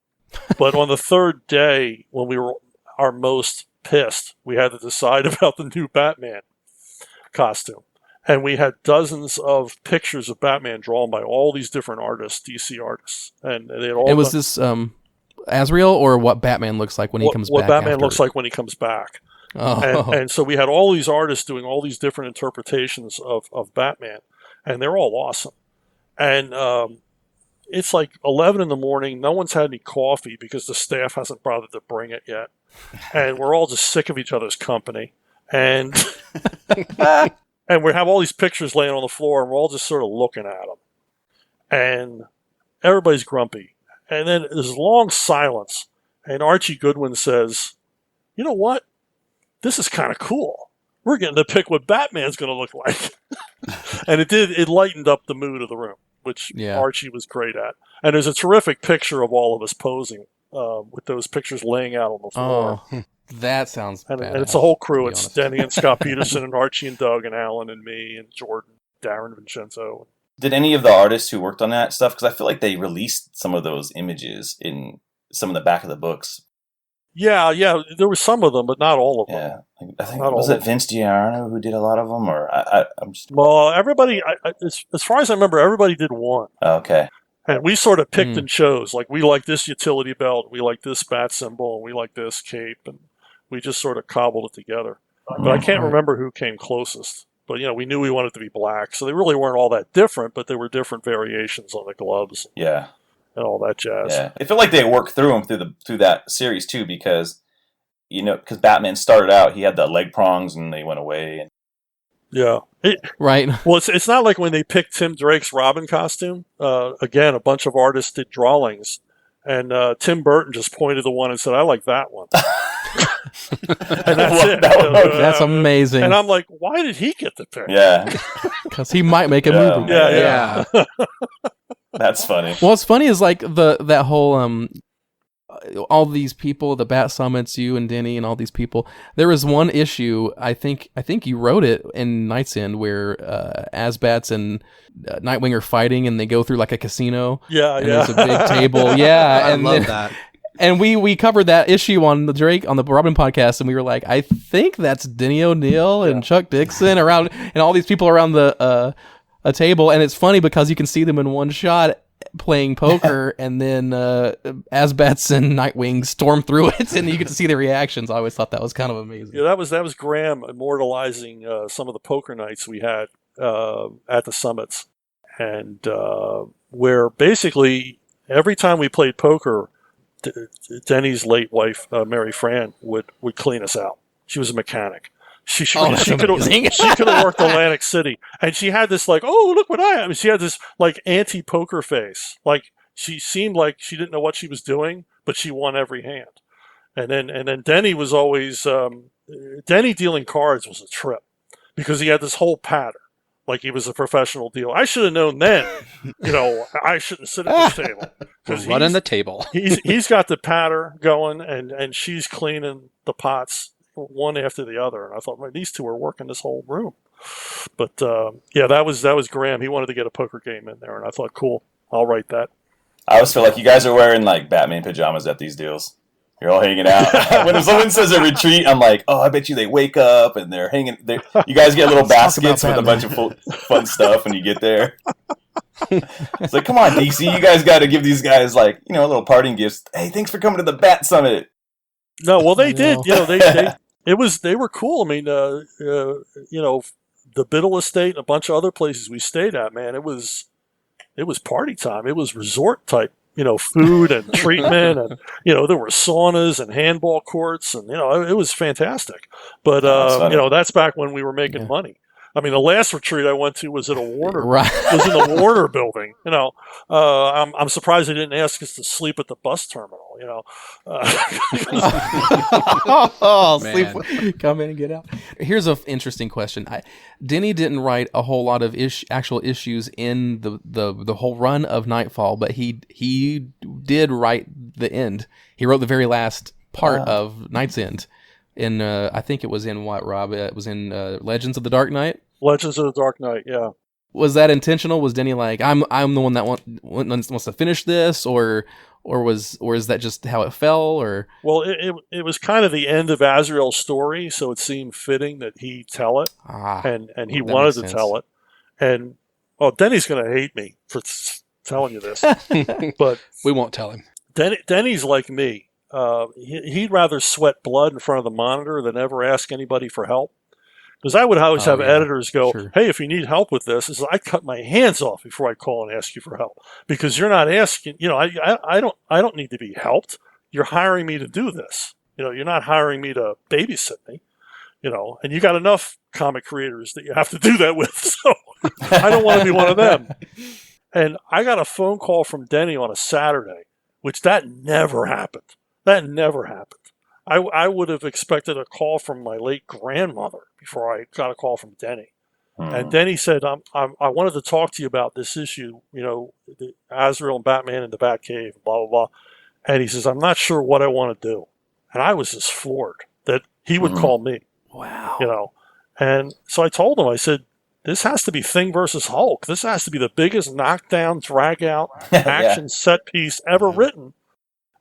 But on the 3rd day, when we were our most pissed, we had to decide about the new Batman costume. And we had dozens of pictures of Batman drawn by all these different artists, DC artists. And they had all. And was this Azrael or what Batman looks like when he comes back? What Batman looks like when he comes back. Oh. And so we had all these artists doing all these different interpretations of Batman. And they're all awesome. And it's like 11 in the morning. No one's had any coffee because the staff hasn't bothered to bring it yet. And we're all just sick of each other's company. And and we have all these pictures laying on the floor, and we're all just sort of looking at them. And everybody's grumpy. And then there's a long silence. And Archie Goodwin says, "You know what? This is kind of cool. We're getting to pick what Batman's going to look like." And it lightened up the mood of the room, which Archie was great at. And there's a terrific picture of all of us posing with those pictures laying out on the floor. Oh, that sounds and badass, it's a whole crew. to be It's honest. Denny and Scott Peterson and Archie and Doug and Alan and me and Jordan, Darren Vincenzo. Did any of the artists who worked on that stuff? Because I feel like they released some of those images in some of the back of the books. Yeah, there were some of them, but not all of them. Yeah, I think was it Vince Giordano who did a lot of them, or I'm just. Well, everybody, as far as I remember, everybody did one. Okay. And we sort of picked and chose. Like, we like this utility belt, we like this bat symbol, and we like this cape, and we just sort of cobbled it together. But I can't remember who came closest. But, we knew we wanted it to be black, so they really weren't all that different, but there were different variations on the gloves. Yeah. And all that jazz. Yeah, I feel like they worked through them through that series too, because Batman started out, he had the leg prongs, and they went away. Yeah, right. Well, it's not like when they picked Tim Drake's Robin costume. Again, a bunch of artists did drawings, and Tim Burton just pointed to one and said, "I like that one." And that's it. That's amazing. And I'm like, why did he get the pick? Yeah, because he might make a movie. Yeah. That's funny. What's funny is like that whole all these people, the Bat Summits, you and Denny and all these people. There was one issue, I think you wrote it in Night's End, where Asbats and Nightwing are fighting, and they go through like a casino. Yeah, and there's a big table. Yeah, I love that. And we covered that issue on the Robin podcast, and we were like, I think that's Denny O'Neil and Chuck Dixon around, and all these people around a table. And it's funny because you can see them in one shot playing poker, and then Asbats and Nightwing storm through it, and you get to see their reactions. I always thought that was kind of amazing. Yeah, that was Graham immortalizing some of the poker nights we had at the summits, and where basically every time we played poker, Denny's late wife, Mary Fran, would clean us out. She was a mechanic. She could have worked Atlantic City, and she had this like, oh, look what I am. She had this like anti-poker face. Like she seemed like she didn't know what she was doing, but she won every hand. And then Denny was always Denny dealing cards was a trip because he had this whole pattern. Like he was a professional dealer. I should have known then, I shouldn't sit at this table. We're running the table. he's got the patter going, and she's cleaning the pots one after the other. And I thought, man, these two are working this whole room. But that was Graham. He wanted to get a poker game in there, and I thought, cool, I'll write that. I always feel like you guys are wearing like Batman pajamas at these deals. You're all hanging out. When someone says a retreat, I'm like, oh, I bet you they wake up and they're hanging. You guys get little baskets with a bunch of fun stuff when you get there. It's like, come on, DC, you guys got to give these guys like, little parting gifts. Hey, thanks for coming to the Bat Summit. No, well, they did. They were cool. I mean, the Biddle Estate and a bunch of other places we stayed at, man, it was party time. It was resort type. Food and treatment, and there were saunas and handball courts, and it was fantastic. But that's back when we were making money. I mean, the last retreat I went to was at a Warner. Right. Was in the Warner building. I'm surprised they didn't ask us to sleep at the bus terminal. Sleep, come in and get out. Here's an interesting question. Denny didn't write a whole lot of actual issues in the whole run of Nightfall, but he did write the end. He wrote the very last part of Night's End. In I think it was in what, Rob? It was in Legends of the Dark Knight. Legends of the Dark Knight, yeah. Was that intentional? Was Denny like, I'm the one that wants to finish this, or is that just how it fell? Or well, it was kind of the end of Azrael's story, so it seemed fitting that he tell it, and he wanted to tell it. And Denny's going to hate me for telling you this, but we won't tell him. Denny's like me. He'd rather sweat blood in front of the monitor than ever ask anybody for help. Because I would always have editors go, hey, if you need help with this, I cut my hands off before I call and ask you for help. Because you're not asking, I don't need to be helped. You're hiring me to do this. You're not hiring me to babysit me. And you got enough comic creators that you have to do that with. So I don't want to be one of them. And I got a phone call from Denny on a Saturday, which that never happened. That never happened. I would have expected a call from my late grandmother before I got a call from Denny. And Denny said, I wanted to talk to you about this issue, the Azrael and Batman in the Batcave, blah, blah, blah. And he says, I'm not sure what I want to do. And I was just floored that he would call me. Wow. And so I told him, I said, this has to be Thing versus Hulk. This has to be the biggest knockdown, drag-out action set piece ever written.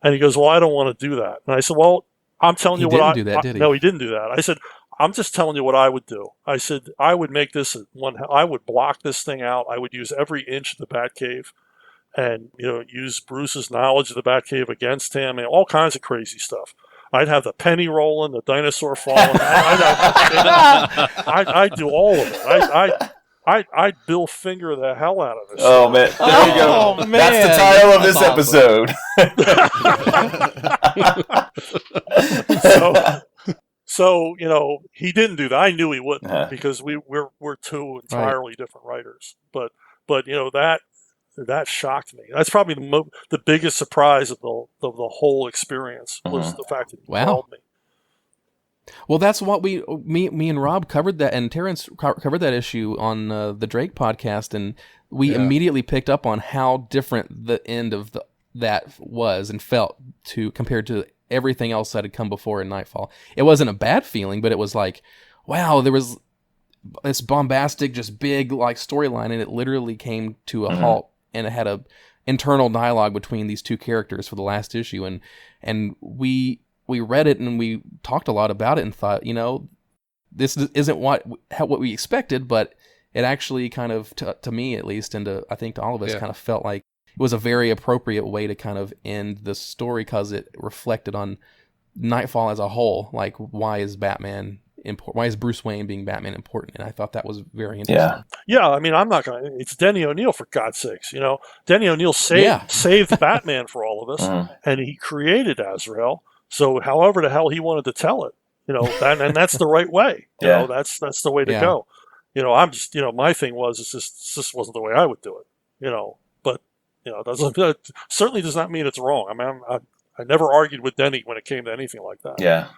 And he goes, well, I don't want to do that. And I said, well, I'm telling you what I... He didn't do that, did he? No, he didn't do that. I said, I'm just telling you what I would do. I said, I would make this I would block this thing out. I would use every inch of the Batcave and, use Bruce's knowledge of the Batcave against him and all kinds of crazy stuff. I'd have the penny rolling, the dinosaur falling. I'd do all of it. I'd Bill Finger the hell out of this. Oh, man. There you go. Man. That's the title of this episode. So he didn't do that. I knew he wouldn't because we're two entirely different writers. But that shocked me. That's probably the biggest surprise of the whole experience was the fact that he called me. Well, that's what me and Rob covered that, and Terrence covered that issue on the Drake podcast, and we immediately picked up on how different the end of that was and felt to compared to everything else that had come before in Nightfall. It wasn't a bad feeling, but it was like, wow, there was this bombastic, just big like storyline, and it literally came to a halt, and it had a internal dialogue between these two characters for the last issue, and we read it and we talked a lot about it and thought, this isn't what we expected, but it actually kind of, to me at least, and I think to all of us, kind of felt like it was a very appropriate way to kind of end the story, because it reflected on Nightfall as a whole. Like, why is Batman important? Why is Bruce Wayne being Batman important? And I thought that was very interesting. Yeah. I mean, I'm not going to... It's Denny O'Neil, for God's sakes. Denny O'Neil saved Batman for all of us, and he created Azrael. So however the hell he wanted to tell it, and that's the right way. That's the way to go. I'm just, my thing was, it's just wasn't the way I would do it, but, that certainly does not mean it's wrong. I mean, I never argued with Denny when it came to anything like that. Yeah.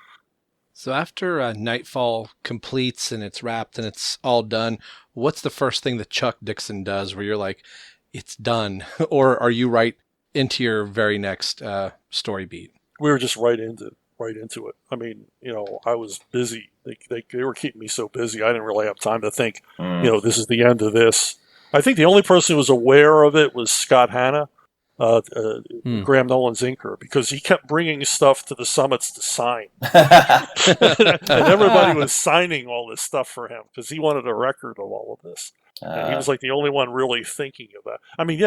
So after Nightfall completes and it's wrapped and it's all done, what's the first thing that Chuck Dixon does where you're like, it's done? Or are you right into your very next story beat? We were just right into it. I mean, I was busy. They were keeping me so busy, I didn't really have time to think, this is the end of this. I think the only person who was aware of it was Scott Hanna, Graham Nolan's inker, because he kept bringing stuff to the summits to sign. And everybody was signing all this stuff for him because he wanted a record of all of this. And he was like the only one really thinking of that. I mean,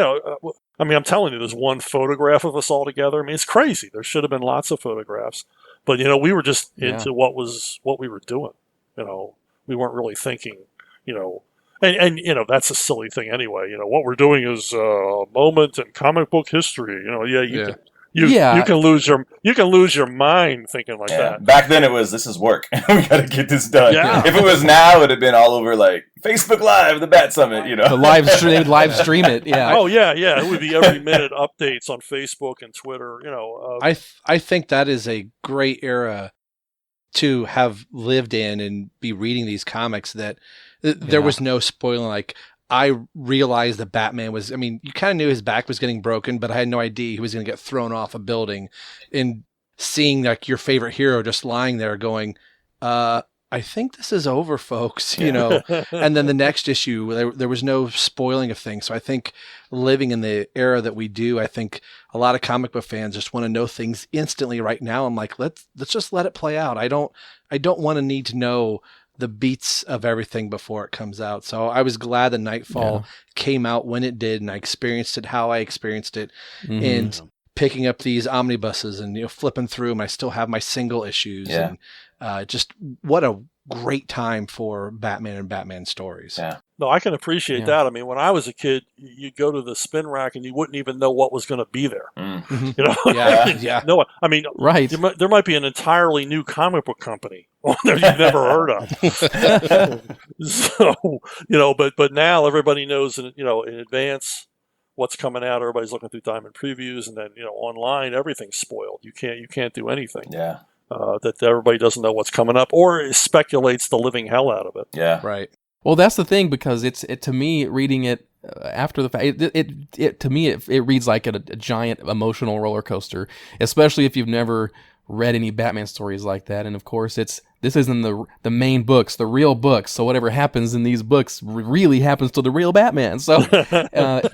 I'm telling you, there's one photograph of us all together. I mean, it's crazy. There should have been lots of photographs. But, we were just into what we were doing. We weren't really thinking, and that's a silly thing anyway. What we're doing is a moment in comic book history. You can lose your mind thinking like that. Back then it was, this is work. We got to get this done. Yeah. If it was now, it would have been all over like Facebook Live, the Bat Summit, The live stream it. Yeah. Oh yeah. It would be every minute updates on Facebook and Twitter. I think that is a great era to have lived in and be reading these comics that there was no spoiling. Like, I realized that Batman was, you kind of knew his back was getting broken, but I had no idea he was going to get thrown off a building. And seeing like your favorite hero just lying there going, I think this is over, folks, And then the next issue, there was no spoiling of things. So I think living in the era that we do, I think a lot of comic book fans just want to know things instantly right now. I'm like, let's just let it play out. I don't want to need to know the beats of everything before it comes out. So I was glad that Nightfall came out when it did, and I experienced it how I experienced it, and picking up these omnibuses and flipping through them. I still have my single issues, and just what a great time for Batman and Batman stories. Yeah. No, I can appreciate that. I mean, when I was a kid, you'd go to the spin rack and you wouldn't even know what was going to be there. No, I mean, right. There might be an entirely new comic book company that you've never heard of. So, but now everybody knows, in advance what's coming out. Everybody's looking through Diamond previews, and then online everything's spoiled. You can't do anything. Yeah. That everybody doesn't know what's coming up, or it speculates the living hell out of it. Yeah. Right. Well, that's the thing, because it to me, reading it after the fact, it to me it reads like a giant emotional roller coaster, especially if you've never read any Batman stories like that. And of course, this isn't the main books, the real books. So whatever happens in these books really happens to the real Batman. So that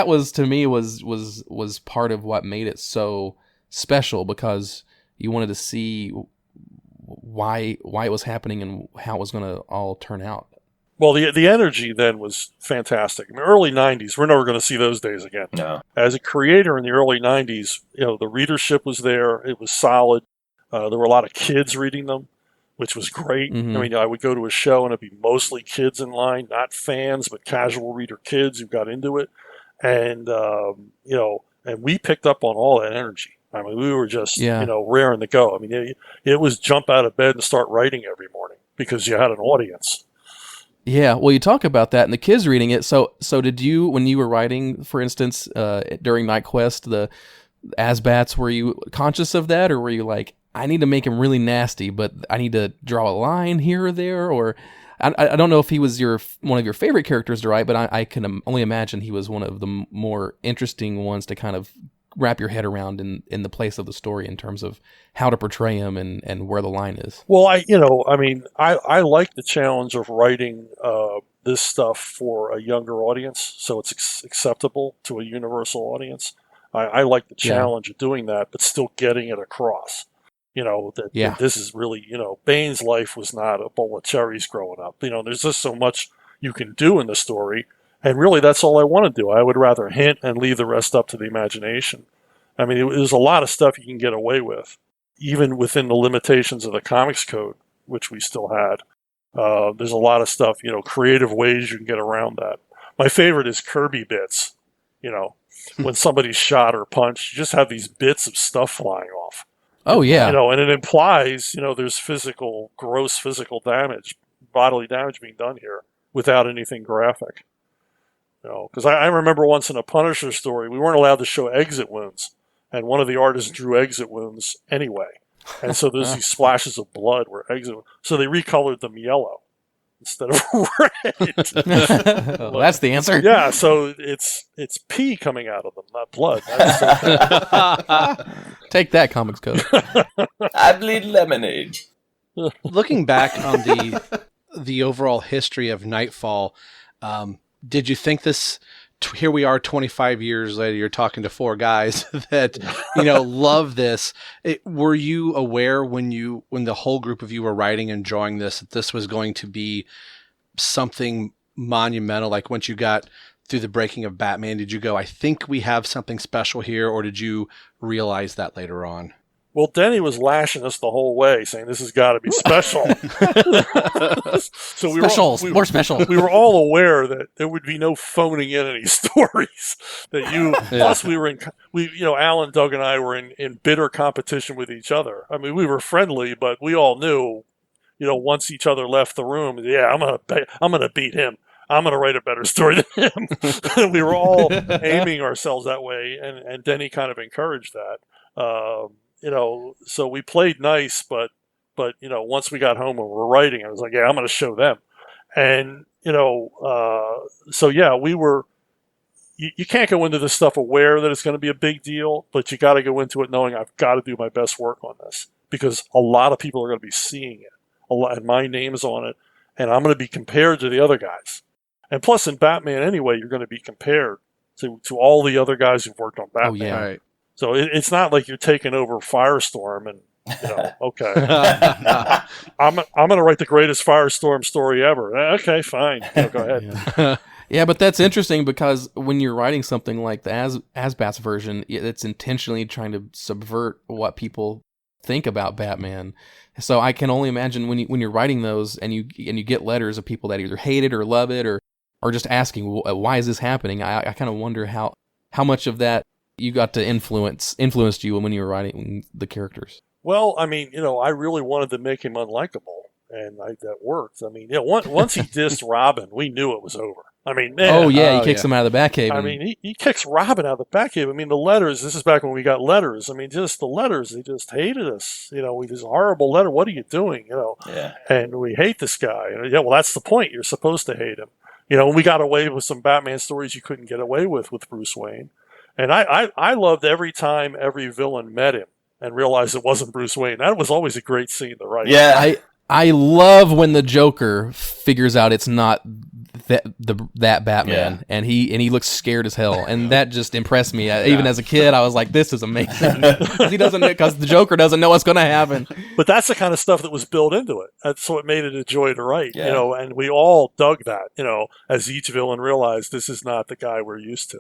was, to me, was part of what made it so special, because you wanted to see why it was happening and how it was going to all turn out. Well, the energy then was fantastic. I mean, early 90s, we're never going to see those days again. No. As a creator in the early 90s, the readership was there. It was solid. There were a lot of kids reading them, which was great. Mm-hmm. I mean, I would go to a show and it'd be mostly kids in line, not fans, but casual reader kids who got into it. And, and we picked up on all that energy. I mean, we were just, raring to go. I mean, it was jump out of bed and start writing every morning because you had an audience. Yeah, well, you talk about that and the kids reading it. So did you, when you were writing, for instance, during Night Quest, the Asbats, were you conscious of that, or were you like, I need to make him really nasty, but I need to draw a line here or there? Or I don't know if he was one of your favorite characters to write, but I can only imagine he was one of the more interesting ones to kind of wrap your head around in the place of the story in terms of how to portray him and where the line is. Well, I like the challenge of writing this stuff for a younger audience, so it's acceptable to a universal audience. I like the challenge of doing that, but still getting it across. That this is really, Bane's life was not a bowl of cherries growing up. There's just so much you can do in the story. And really, that's all I want to do. I would rather hint and leave the rest up to the imagination. I mean, there's a lot of stuff you can get away with, even within the limitations of the comics code, which we still had. There's a lot of stuff, creative ways you can get around that. My favorite is Kirby bits. When somebody's shot or punched, you just have these bits of stuff flying off. Oh, yeah. And it implies, there's gross physical damage, bodily damage being done here without anything graphic. Because I remember once in a Punisher story, we weren't allowed to show exit wounds, and one of the artists drew exit wounds anyway. And so there's these splashes of blood where so they recolored them yellow instead of red. Well, that's the answer. Yeah, so it's pee coming out of them, not blood. Take that, Comics Code. I bleed lemonade. Looking back on the overall history of Knightfall, did you think this? Here we are, 25 years later. You're talking to four guys that love this. Were you aware when the whole group of you were writing and drawing this that this was going to be something monumental? Like once you got through the breaking of Batman, did you go, I think we have something special here, or did you realize that later on? Well, Denny was lashing us the whole way, saying this has got to be special. So more special. We were all aware that there would be no phoning in any stories. Plus we were Alan, Doug, and I were in bitter competition with each other. I mean, we were friendly, but we all knew, once each other left the room, I'm gonna beat him. I'm going to write a better story than him. We were all aiming ourselves that way, and Denny kind of encouraged that. So we played nice, but once we got home and we were writing, I was like, I'm going to show them. And, we were, you can't go into this stuff aware that it's going to be a big deal, but you got to go into it knowing I've got to do my best work on this because a lot of people are going to be seeing it. And my name's on it, and I'm going to be compared to the other guys. And plus in Batman anyway, you're going to be compared to all the other guys who've worked on Batman. Oh, yeah. Right. So it's not like you're taking over Firestorm and, okay. I'm going to write the greatest Firestorm story ever. Okay, fine. Go ahead. Yeah, but that's interesting because when you're writing something like the Asbats version, it's intentionally trying to subvert what people think about Batman. So I can only imagine when you're writing those and you get letters of people that either hate it or love it or just asking, why is this happening? I kind of wonder how much of that you got to influenced you when you were writing the characters. Well, I mean, I really wanted to make him unlikable, and that worked. I mean, once he dissed Robin, we knew it was over. I mean, man. He kicks him out of the Batcave. I mean, he kicks Robin out of the Batcave. I mean, the letters, this is back when we got letters. I mean, just the letters, they just hated us. We this horrible letter. What are you doing? Yeah. And we hate this guy. Well, that's the point. You're supposed to hate him. And we got away with some Batman stories you couldn't get away with Bruce Wayne. And I loved every time every villain met him and realized it wasn't Bruce Wayne. That was always a great scene to write. Yeah. I love when the Joker figures out it's not that Batman, and he looks scared as hell, and that just impressed me. Even as a kid, I was like, "This is amazing," because the Joker doesn't know what's going to happen. But that's the kind of stuff that was built into it. That's what made it a joy to write. And we all dug that. As each villain realized this is not the guy we're used to.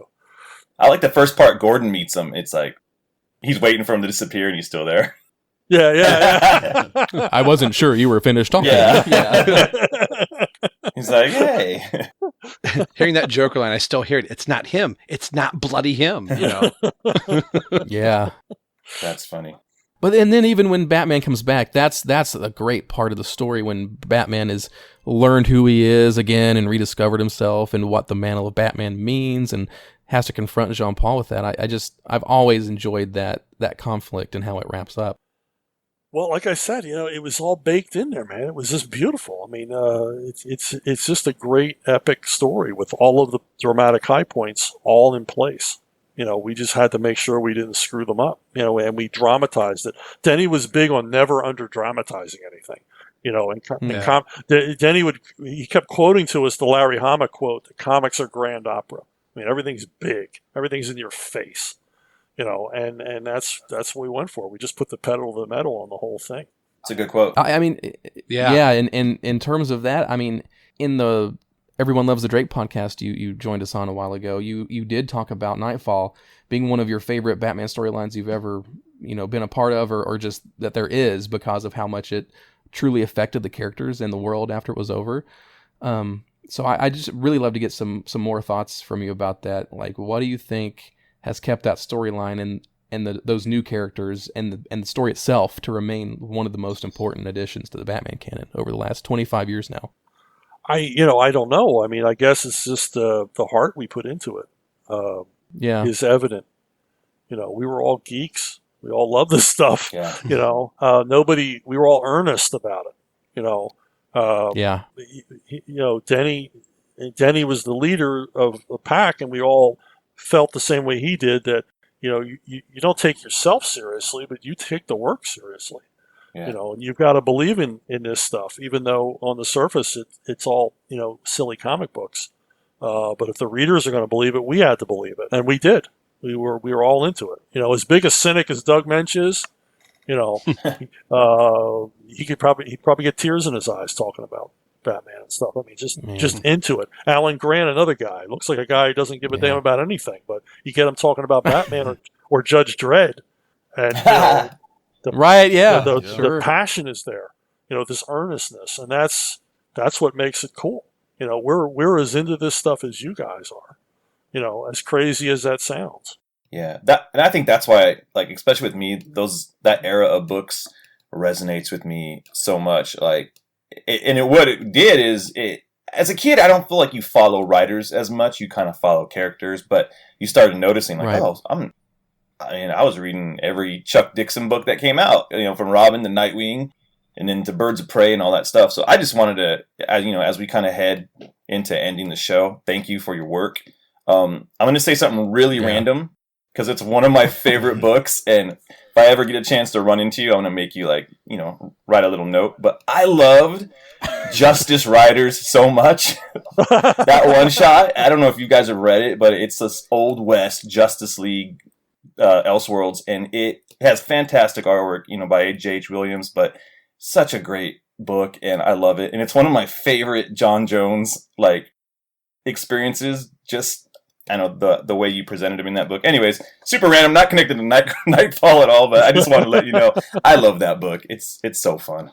I like the first part. Gordon meets him. It's like he's waiting for him to disappear, and he's still there. Yeah. I wasn't sure you were finished talking. Yeah. He's like, hey. Hearing that Joker line, I still hear it. It's not him. It's not bloody him. Yeah. That's funny. But and then even when Batman comes back, that's a great part of the story when Batman has learned who he is again and rediscovered himself and what the mantle of Batman means and has to confront Jean-Paul with that. I've always enjoyed that conflict and how it wraps up. Well, like I said, it was all baked in there, man. It was just beautiful. I mean, it's just a great epic story with all of the dramatic high points all in place. We just had to make sure we didn't screw them up, and we dramatized it. Denny was big on never under dramatizing anything, Denny he kept quoting to us the Larry Hama quote, "The comics are grand opera." I mean, everything's big, everything's in your face. And that's what we went for. We just put the pedal to the metal on the whole thing. It's a good quote. I mean, yeah. And in terms of that, I mean, in the Everyone Loves the Drake podcast you joined us on a while ago, you did talk about Nightfall being one of your favorite Batman storylines you've ever been a part of, or just that there is, because of how much it truly affected the characters and the world after it was over. So I just really love to get some more thoughts from you about that. Like, what do you think has kept that storyline and those new characters and the story itself to remain one of the most important additions to the Batman canon over the last 25 years now? I don't know. I mean, I guess it's just the heart we put into it. Is evident. We were all geeks. We all love this stuff. Yeah. We were all earnest about it. Denny was the leader of the pack, and we all felt the same way he did, that you don't take yourself seriously, but you take the work seriously. Yeah. And you've got to believe in this stuff, even though on the surface it's all silly comic books. But if the readers are going to believe it, we had to believe it, and we did. We were all into it. As big a cynic as Doug Mensch is, he'd probably get tears in his eyes talking about Batman and stuff. I mean, just into it. Alan Grant, another guy, looks like a guy who doesn't give a damn about anything, but you get him talking about Batman or Judge Dredd, and the passion is there. This earnestness, and that's what makes it cool. We're as into this stuff as you guys are. As crazy as that sounds. Yeah, and I think that's why, like, especially with me, that era of books resonates with me so much. Like. What it did is, as a kid, I don't feel like you follow writers as much. You kind of follow characters, but you started noticing, like, I was reading every Chuck Dixon book that came out, from Robin to Nightwing, and then to Birds of Prey and all that stuff. So I just wanted to, as we kind of head into ending the show, thank you for your work. I'm going to say something really random, because it's one of my favorite books, and if I ever get a chance to run into you, I'm going to make you, write a little note. But I loved Justice Riders so much. That one shot, I don't know if you guys have read it, but it's this Old West Justice League Elseworlds, and it has fantastic artwork, by J.H. Williams, but such a great book, and I love it. And it's one of my favorite John Jones, experiences, just... I know the way you presented him in that book. Anyways, super random, not connected to Nightfall at all, but I just want to let you know I love that book. It's so fun.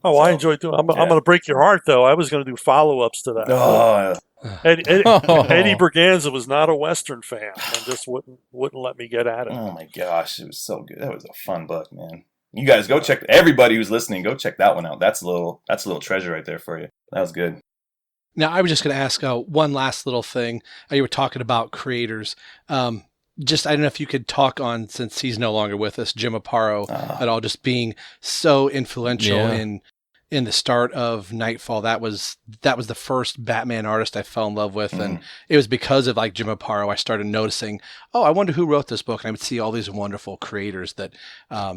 Oh, I enjoyed doing it. I'm going to break your heart, though. I was going to do follow-ups to that. Oh. Eddie Berganza was not a Western fan and just wouldn't let me get at it. Oh, my gosh. It was so good. That was a fun book, man. You guys go check. Everybody who's listening, go check that one out. That's a little treasure right there for you. That was good. Now, I was just going to ask one last little thing. You were talking about creators. I don't know if you could talk on, since he's no longer with us, Jim Aparo at all, just being so influential in the start of Nightfall. That was the first Batman artist I fell in love with, and it was because of Jim Aparo I started noticing, I wonder who wrote this book, and I would see all these wonderful creators that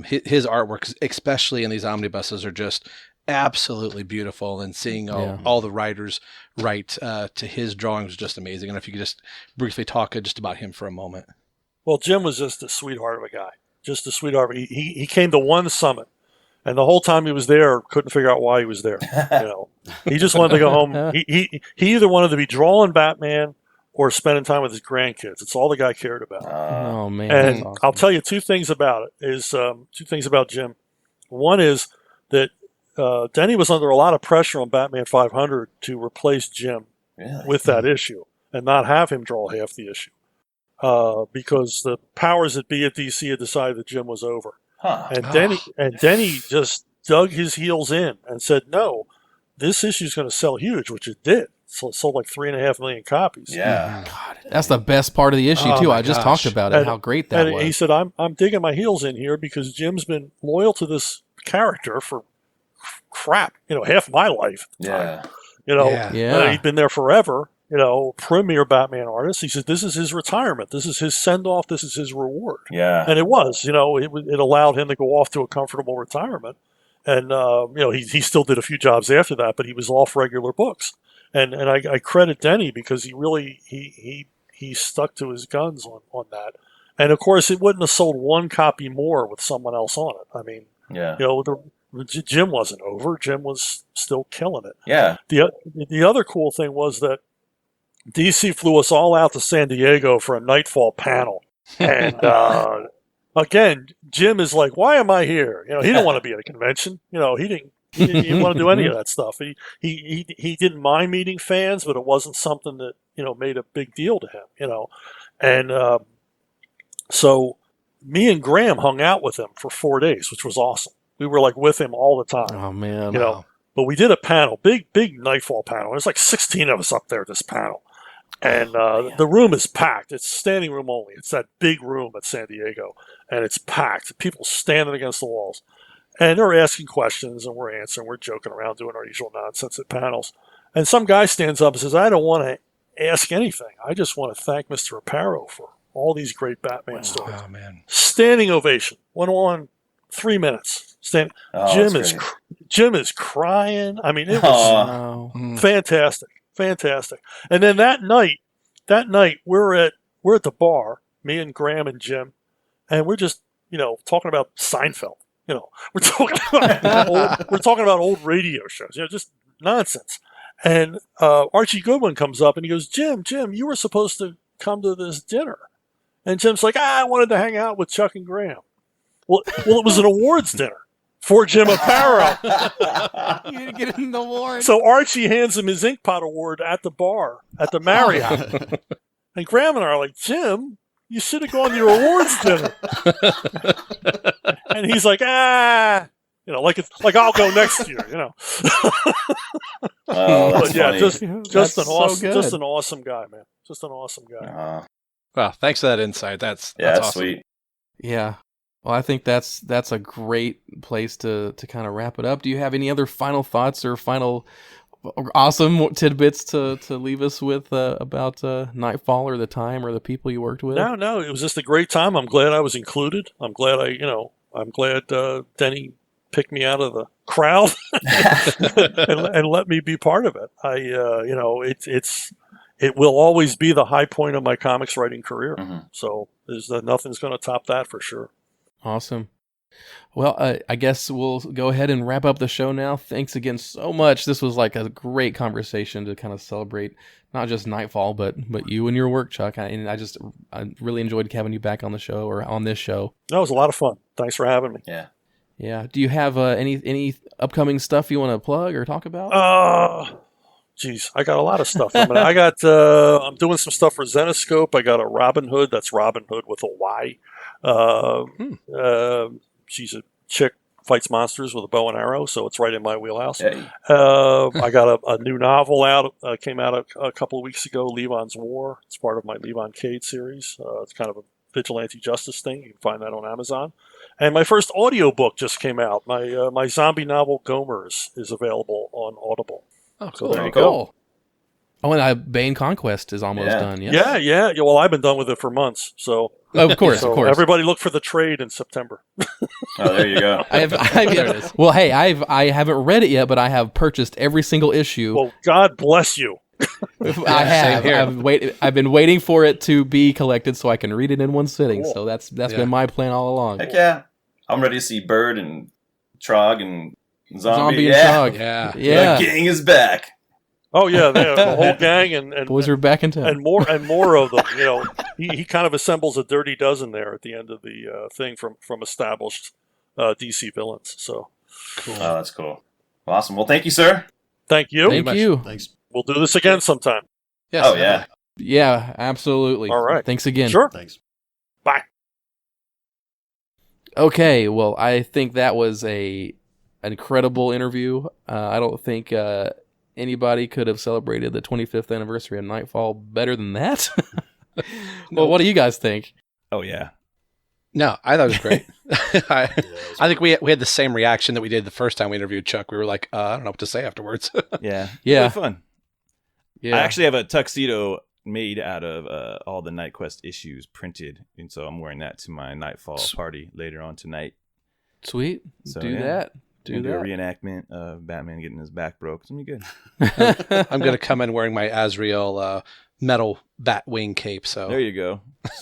his artwork, especially in these omnibuses, are just absolutely beautiful, and seeing all the writers write to his drawings was just amazing. And if you could just briefly talk just about him for a moment. Well, Jim was just a sweetheart of a guy, just a sweetheart. He came to one summit, and the whole time he was there, couldn't figure out why he was there. He just wanted to go home. He either wanted to be drawing Batman or spending time with his grandkids. It's all the guy cared about. Oh man! And awesome. I'll tell you two things about Jim. One is that Denny was under a lot of pressure on Batman 500 to replace Jim with that issue and not have him draw half the issue, because the powers that be at DC had decided that Jim was over. And Denny just dug his heels in and said, no, this issue is going to sell huge, which it did. sold like 3.5 million copies. Yeah. God, that's the best part of the issue too. I just talked about it, how great that was. He said, I'm digging my heels in here because Jim's been loyal to this character for crap, half my life. Yeah. He'd been there forever, premier Batman artist. He said, this is his retirement. This is his send-off. This is his reward. Yeah. And it was, it allowed him to go off to a comfortable retirement. And, he still did a few jobs after that, but he was off regular books. And I credit Denny because he really, he stuck to his guns on that. And of course, it wouldn't have sold one copy more with someone else on it. I mean, Jim wasn't over. Jim was still killing it. Yeah. The other cool thing was that DC flew us all out to San Diego for a Nightfall panel. And again, Jim is like, why am I here? He didn't want to be at a convention. He didn't want to do any of that stuff. He didn't mind meeting fans, but it wasn't something that, made a big deal to him, And so me and Graham hung out with him for 4 days, which was awesome. We were like with him all the time. Oh man. But we did a panel, big Nightfall panel. There's like 16 of us up there at this panel. And the room is packed. It's standing room only. It's that big room at San Diego. And it's packed. People standing against the walls. And they're asking questions, and we're answering. We're joking around, doing our usual nonsense at panels. And some guy stands up and says, I don't want to ask anything. I just want to thank Mr. Aparo for all these great Batman stories. Oh, man. Standing ovation. Went on 3 minutes. Jim is crying. I mean, it was fantastic. Fantastic. And then that night, we're at the bar, me and Graham and Jim, and we're just, talking about Seinfeld. We're talking about old radio shows, just nonsense. And Archie Goodwin comes up and he goes, Jim, you were supposed to come to this dinner. And Jim's like, I wanted to hang out with Chuck and Graham. Well, it was an awards dinner for Jim Aparo. You didn't get an award. So Archie hands him his Inkpot Award at the bar, at the Marriott. And Graham and I are like, Jim, you should have gone to your awards dinner. And he's like, like I'll go next year, That's but yeah, funny. just an awesome guy, man. Just an awesome guy. Well, thanks for that insight. That's awesome. Sweet. Yeah. Well, I think that's a great place to kind of wrap it up. Do you have any other final thoughts or final awesome tidbits to leave us with about Nightfall or the time or the people you worked with? No, it was just a great time. I'm glad I was included. I'm glad Denny picked me out of the crowd and let me be part of it. It will always be the high point of my comics writing career. Mm-hmm. So nothing's going to top that for sure. Awesome. Well, I guess we'll go ahead and wrap up the show now. Thanks again so much. This was like a great conversation to kind of celebrate not just Nightfall, but you and your work, Chuck. I really enjoyed having you back on the show or on this show. That was a lot of fun. Thanks for having me. Yeah. Yeah. Do you have any upcoming stuff you want to plug or talk about? Geez, I got a lot of stuff. I'm doing some stuff for Zenoscope. I got a Robin Hood. That's Robin Hood with a Y. She's a chick, fights monsters with a bow and arrow, so it's right in my wheelhouse. Hey. I got a new novel out. Came out a couple of weeks ago, Levon's War. It's part of my Levon Cade series. It's kind of a vigilante justice thing. You can find that on Amazon. And my first audiobook just came out. My zombie novel, Gomers, is available on Audible. Oh, cool. There you go. Oh, and BANE Conquest is almost done. Yes? Yeah. Well, I've been done with it for months. So of course. Everybody look for the trade in September. Oh, there you go. There it is. Well, hey, I haven't read it yet, but I have purchased every single issue. Well, God bless you. I have. I've been waiting for it to be collected so I can read it in one sitting. Cool. So that's been my plan all along. Heck yeah. I'm ready to see Bird and Trog and Zombie and Trog. Yeah. The gang is back. Oh yeah, the whole gang and boys are back in town, and more of them. He kind of assembles a dirty dozen there at the end of the thing from established DC villains. So cool. Oh, that's cool. Awesome. Well, thank you, sir. Thank you. Thank you. Thanks. We'll do this again sometime. Yes. Oh yeah. Yeah, absolutely. All right. Thanks again. Sure. Thanks. Bye. Okay. Well, I think that was an incredible interview. I don't think anybody could have celebrated the 25th anniversary of Nightfall better than that. Well, what do you guys think? Oh yeah. No, I thought it was great. I think we had the same reaction that we did the first time we interviewed Chuck. We were like, I don't know what to say afterwards. Yeah. Yeah. Really fun. Yeah. I actually have a tuxedo made out of all the Night Quest issues printed, and so I'm wearing that to my Nightfall party later on tonight. Sweet. So, do yeah. that. Do a reenactment of Batman getting his back broke. It's gonna be good. I'm going to come in wearing my Azrael metal bat wing cape. So There you go,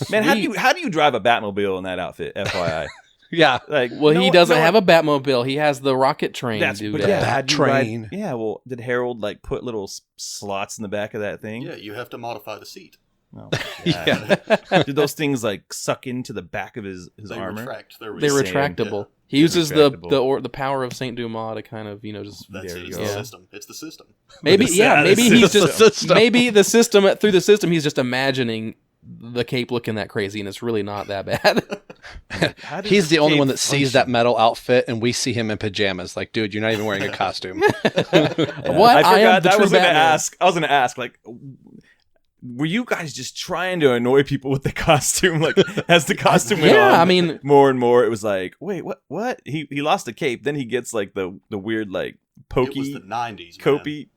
man. How do you drive a Batmobile in that outfit? FYI. yeah, Like, Well, he doesn't have a Batmobile. He has the rocket train. That's dude. but yeah. yeah, Bat how'd you ride- train. Yeah, well, did Harold like put little slots in the back of that thing? Yeah, you have to modify the seat. Oh, Yeah. Did those things like suck into the back of his They armor? retract. They're Same, retractable. yeah. He uses Retractable. the power of Saint Dumas to kind of just That's There it. you It's go. the Yeah. system. It's the system. maybe Yeah, maybe the he's system. just maybe the system through the system he's just imagining the cape looking that crazy and it's really not that bad. How does he's the only cape one that sees function? that metal outfit, and we see him in pajamas. Like, dude, you're not even wearing a costume. What? I am forgot. the I true was gonna Batman. ask. I was gonna ask. Like, were you guys just trying to annoy people with the costume? Like, as the costume went on, Yeah, I mean, more and more, it was like, wait, what? What? He lost a cape. Then he gets like the weird like It was pokey the 90s, man. copy.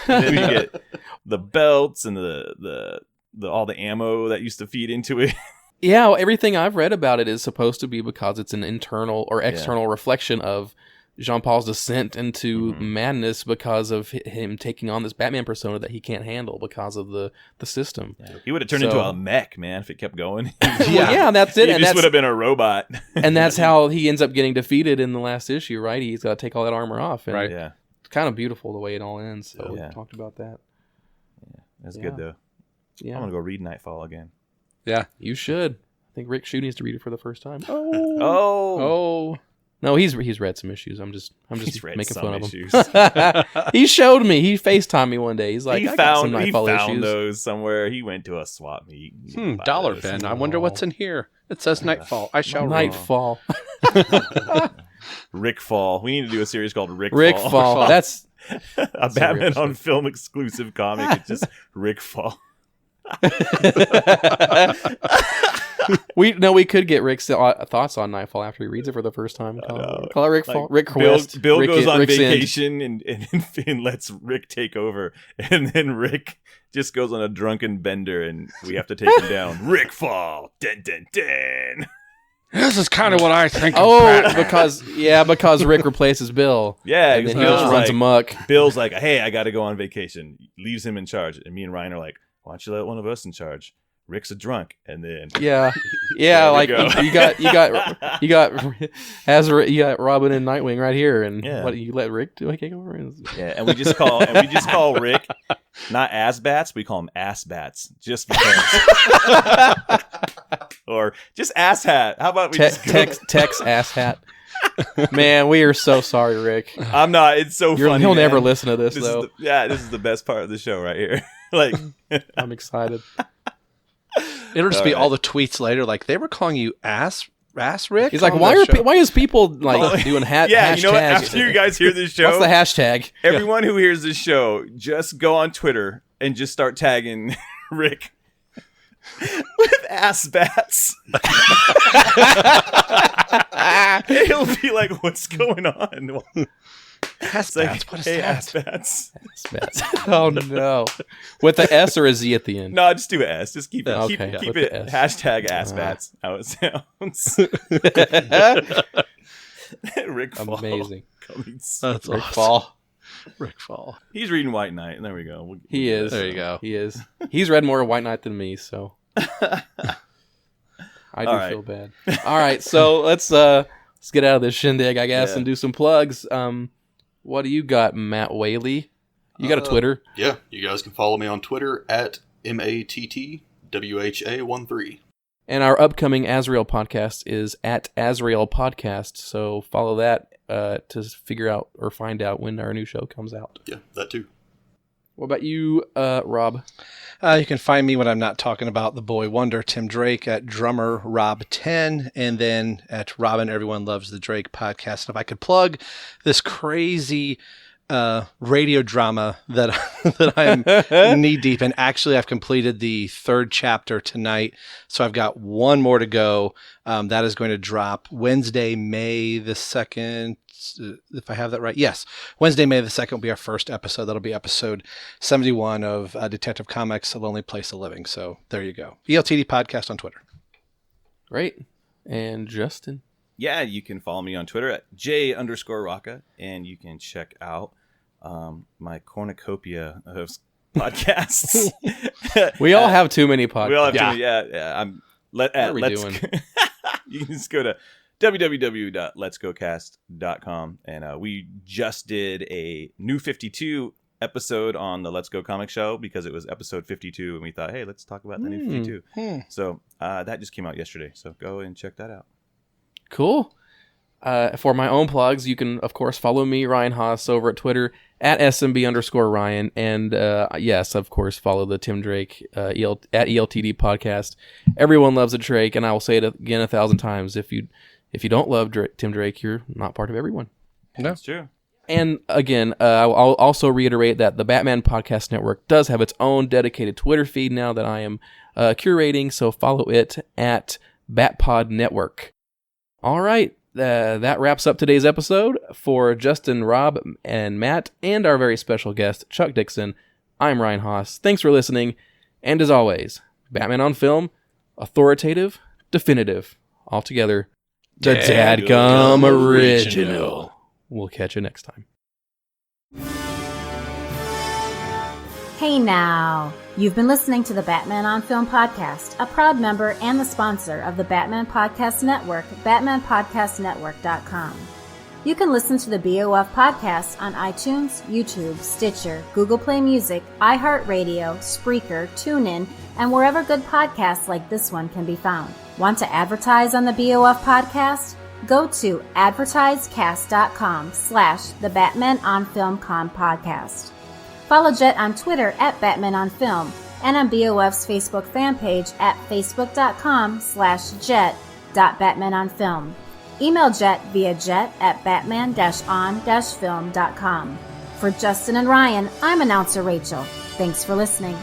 Then you get the belts and the all the ammo that used to feed into it. yeah, well, everything I've read about it is supposed to be because it's an internal or external reflection of Jean-Paul's descent into madness because of him taking on this Batman persona that he can't handle because of the system. He would have turned into a mech, man, if it kept going. Well, yeah, that's it. He And just would that's, have been a robot. and that's how he ends up getting defeated in the last issue, right? He's got to take all that armor off. And Right. Yeah, It's kind of beautiful the way it all ends. So Yeah. we talked about that. that's Yeah. good though. Yeah. I'm gonna go read Nightfall again. Yeah. You should. I think Rick Shue needs to read it for the first time. Oh. Oh, No, he's read some issues. I'm just he's read making some fun issues. of him. He showed me. He FaceTimed me one day. He's like, he I got some found Nightfall issues. those somewhere. He went to a swap meet. Dollar bin. I wonder what's in here. It says Nightfall. I shall read. Nightfall. Rick Fall. We need to do a series called Rick Fall. Fall. That's a Batman episode. on film exclusive comic. It's just Rick Fall. we could get Rick's thoughts on Nightfall after he reads it for the first time. Call it Rick Fall. Rick Quest. Bill Rick, goes on Rick's End. vacation and lets Rick take over, and then Rick just goes on a drunken bender, and we have to take him down. Rick Fall. Dun, dun, dun. This is kind of what I think. Oh, because Rick replaces Bill. Yeah, and then he Bill's just runs like- amok. Bill's like, hey, I got to go on vacation. Leaves him in charge, and me and Ryan are like, why don't you let one of us in charge? Rick's a drunk, and then Yeah, There we like go. you got Robin and Nightwing right here, and Yeah. what you let Rick do? Take over. yeah, and we just call Rick not ass bats, we call him ass bats, just because, or just ass hat. How about we just go? Tex ass hat. Man, we are so sorry, Rick. I'm not. It's so funny. He'll man. never listen to this though. This is the best part of the show right here. Like, I'm excited. It'll just All be right. all the tweets later. Like, they were calling you ass Rick. He's like, on why the are show?" why is people like doing yeah, hashtag? you know what? After you guys hear this show, What's the hashtag? everyone who hears this show, just go on Twitter and just start tagging Rick with ass bats. He'll be like, "What's going on?" Ass It's like, bats. What is hey, that? ass bats. Oh no, with the S or a Z at the end. No, just do an S. Just keep it. Okay, keep with it. the S. Hashtag ass bats. How it sounds. Rick Fall. Amazing. coming soon. That's Rick awesome. Fall. Rick Fall. He's reading White Knight, and there we go. He is. There you go. He is. He's read more White Knight than me, so I do All right. feel bad. All right, so let's get out of this shindig, I guess, Yeah. and do some plugs. What do you got, Matt Whaley? You got a Twitter? Yeah, you guys can follow me on Twitter at MATTWHA13. And our upcoming Azrael podcast is at Azrael Podcast, so follow that to figure out or find out when our new show comes out. Yeah, that too. What about you, Rob? You can find me when I'm not talking about the boy wonder, Tim Drake, at drummer Rob10, and then at Robin Everyone Loves the Drake podcast. And if I could plug this crazy radio drama that I'm knee deep in. Actually, I've completed the 3rd chapter tonight, so I've got one more to go. That is going to drop Wednesday, May the 2nd. If I have that right. Yes. Wednesday, May the 2nd will be our first episode. That'll be episode 71 of Detective Comics, A Lonely Place of Living. So there you go. ELTD Podcast on Twitter. Great. And Justin? Yeah, you can follow me on Twitter at J_Rocka, and you can check out my cornucopia of podcasts. We all have too many podcasts. We all have too many. Yeah. What are we doing? You can just go to www.letsgocast.com, and we just did a new 52 episode on the Let's Go Comic Show because it was episode 52, and we thought, hey, let's talk about the new 52. So that just came out yesterday, so go and check that out. Cool. For my own plugs, you can, of course, follow me, Ryan Haas, over at Twitter at SMB_Ryan. And yes, of course, follow the Tim Drake at ELTD Podcast. Everyone loves a Drake, and I will say it again 1,000 times. If you don't love Tim Drake, you're not part of everyone. No. That's true. And again, I'll also reiterate that the Batman Podcast Network does have its own dedicated Twitter feed now that I am curating, so follow it at BatPod Network. All right, that wraps up today's episode. For Justin, Rob, and Matt, and our very special guest, Chuck Dixon, I'm Ryan Haas. Thanks for listening, and as always, Batman on Film, authoritative, definitive, altogether, the Dadgum Original. We'll catch you next time. Hey now! You've been listening to the Batman on Film podcast, a proud member and the sponsor of the Batman Podcast Network, batmanpodcastnetwork.com. You can listen to the BOF Podcast on iTunes, YouTube, Stitcher, Google Play Music, iHeartRadio, Spreaker, TuneIn, and wherever good podcasts like this one can be found. Want to advertise on the BOF Podcast? Go to advertisecast.com/the Batman on Film Con podcast. Follow Jet on Twitter at Batman on Film and on BOF's Facebook fan page at facebook.com/jet.batmanonfilm. Email Jet via jet@batman-on-film.com. For Justin and Ryan, I'm announcer Rachel. Thanks for listening.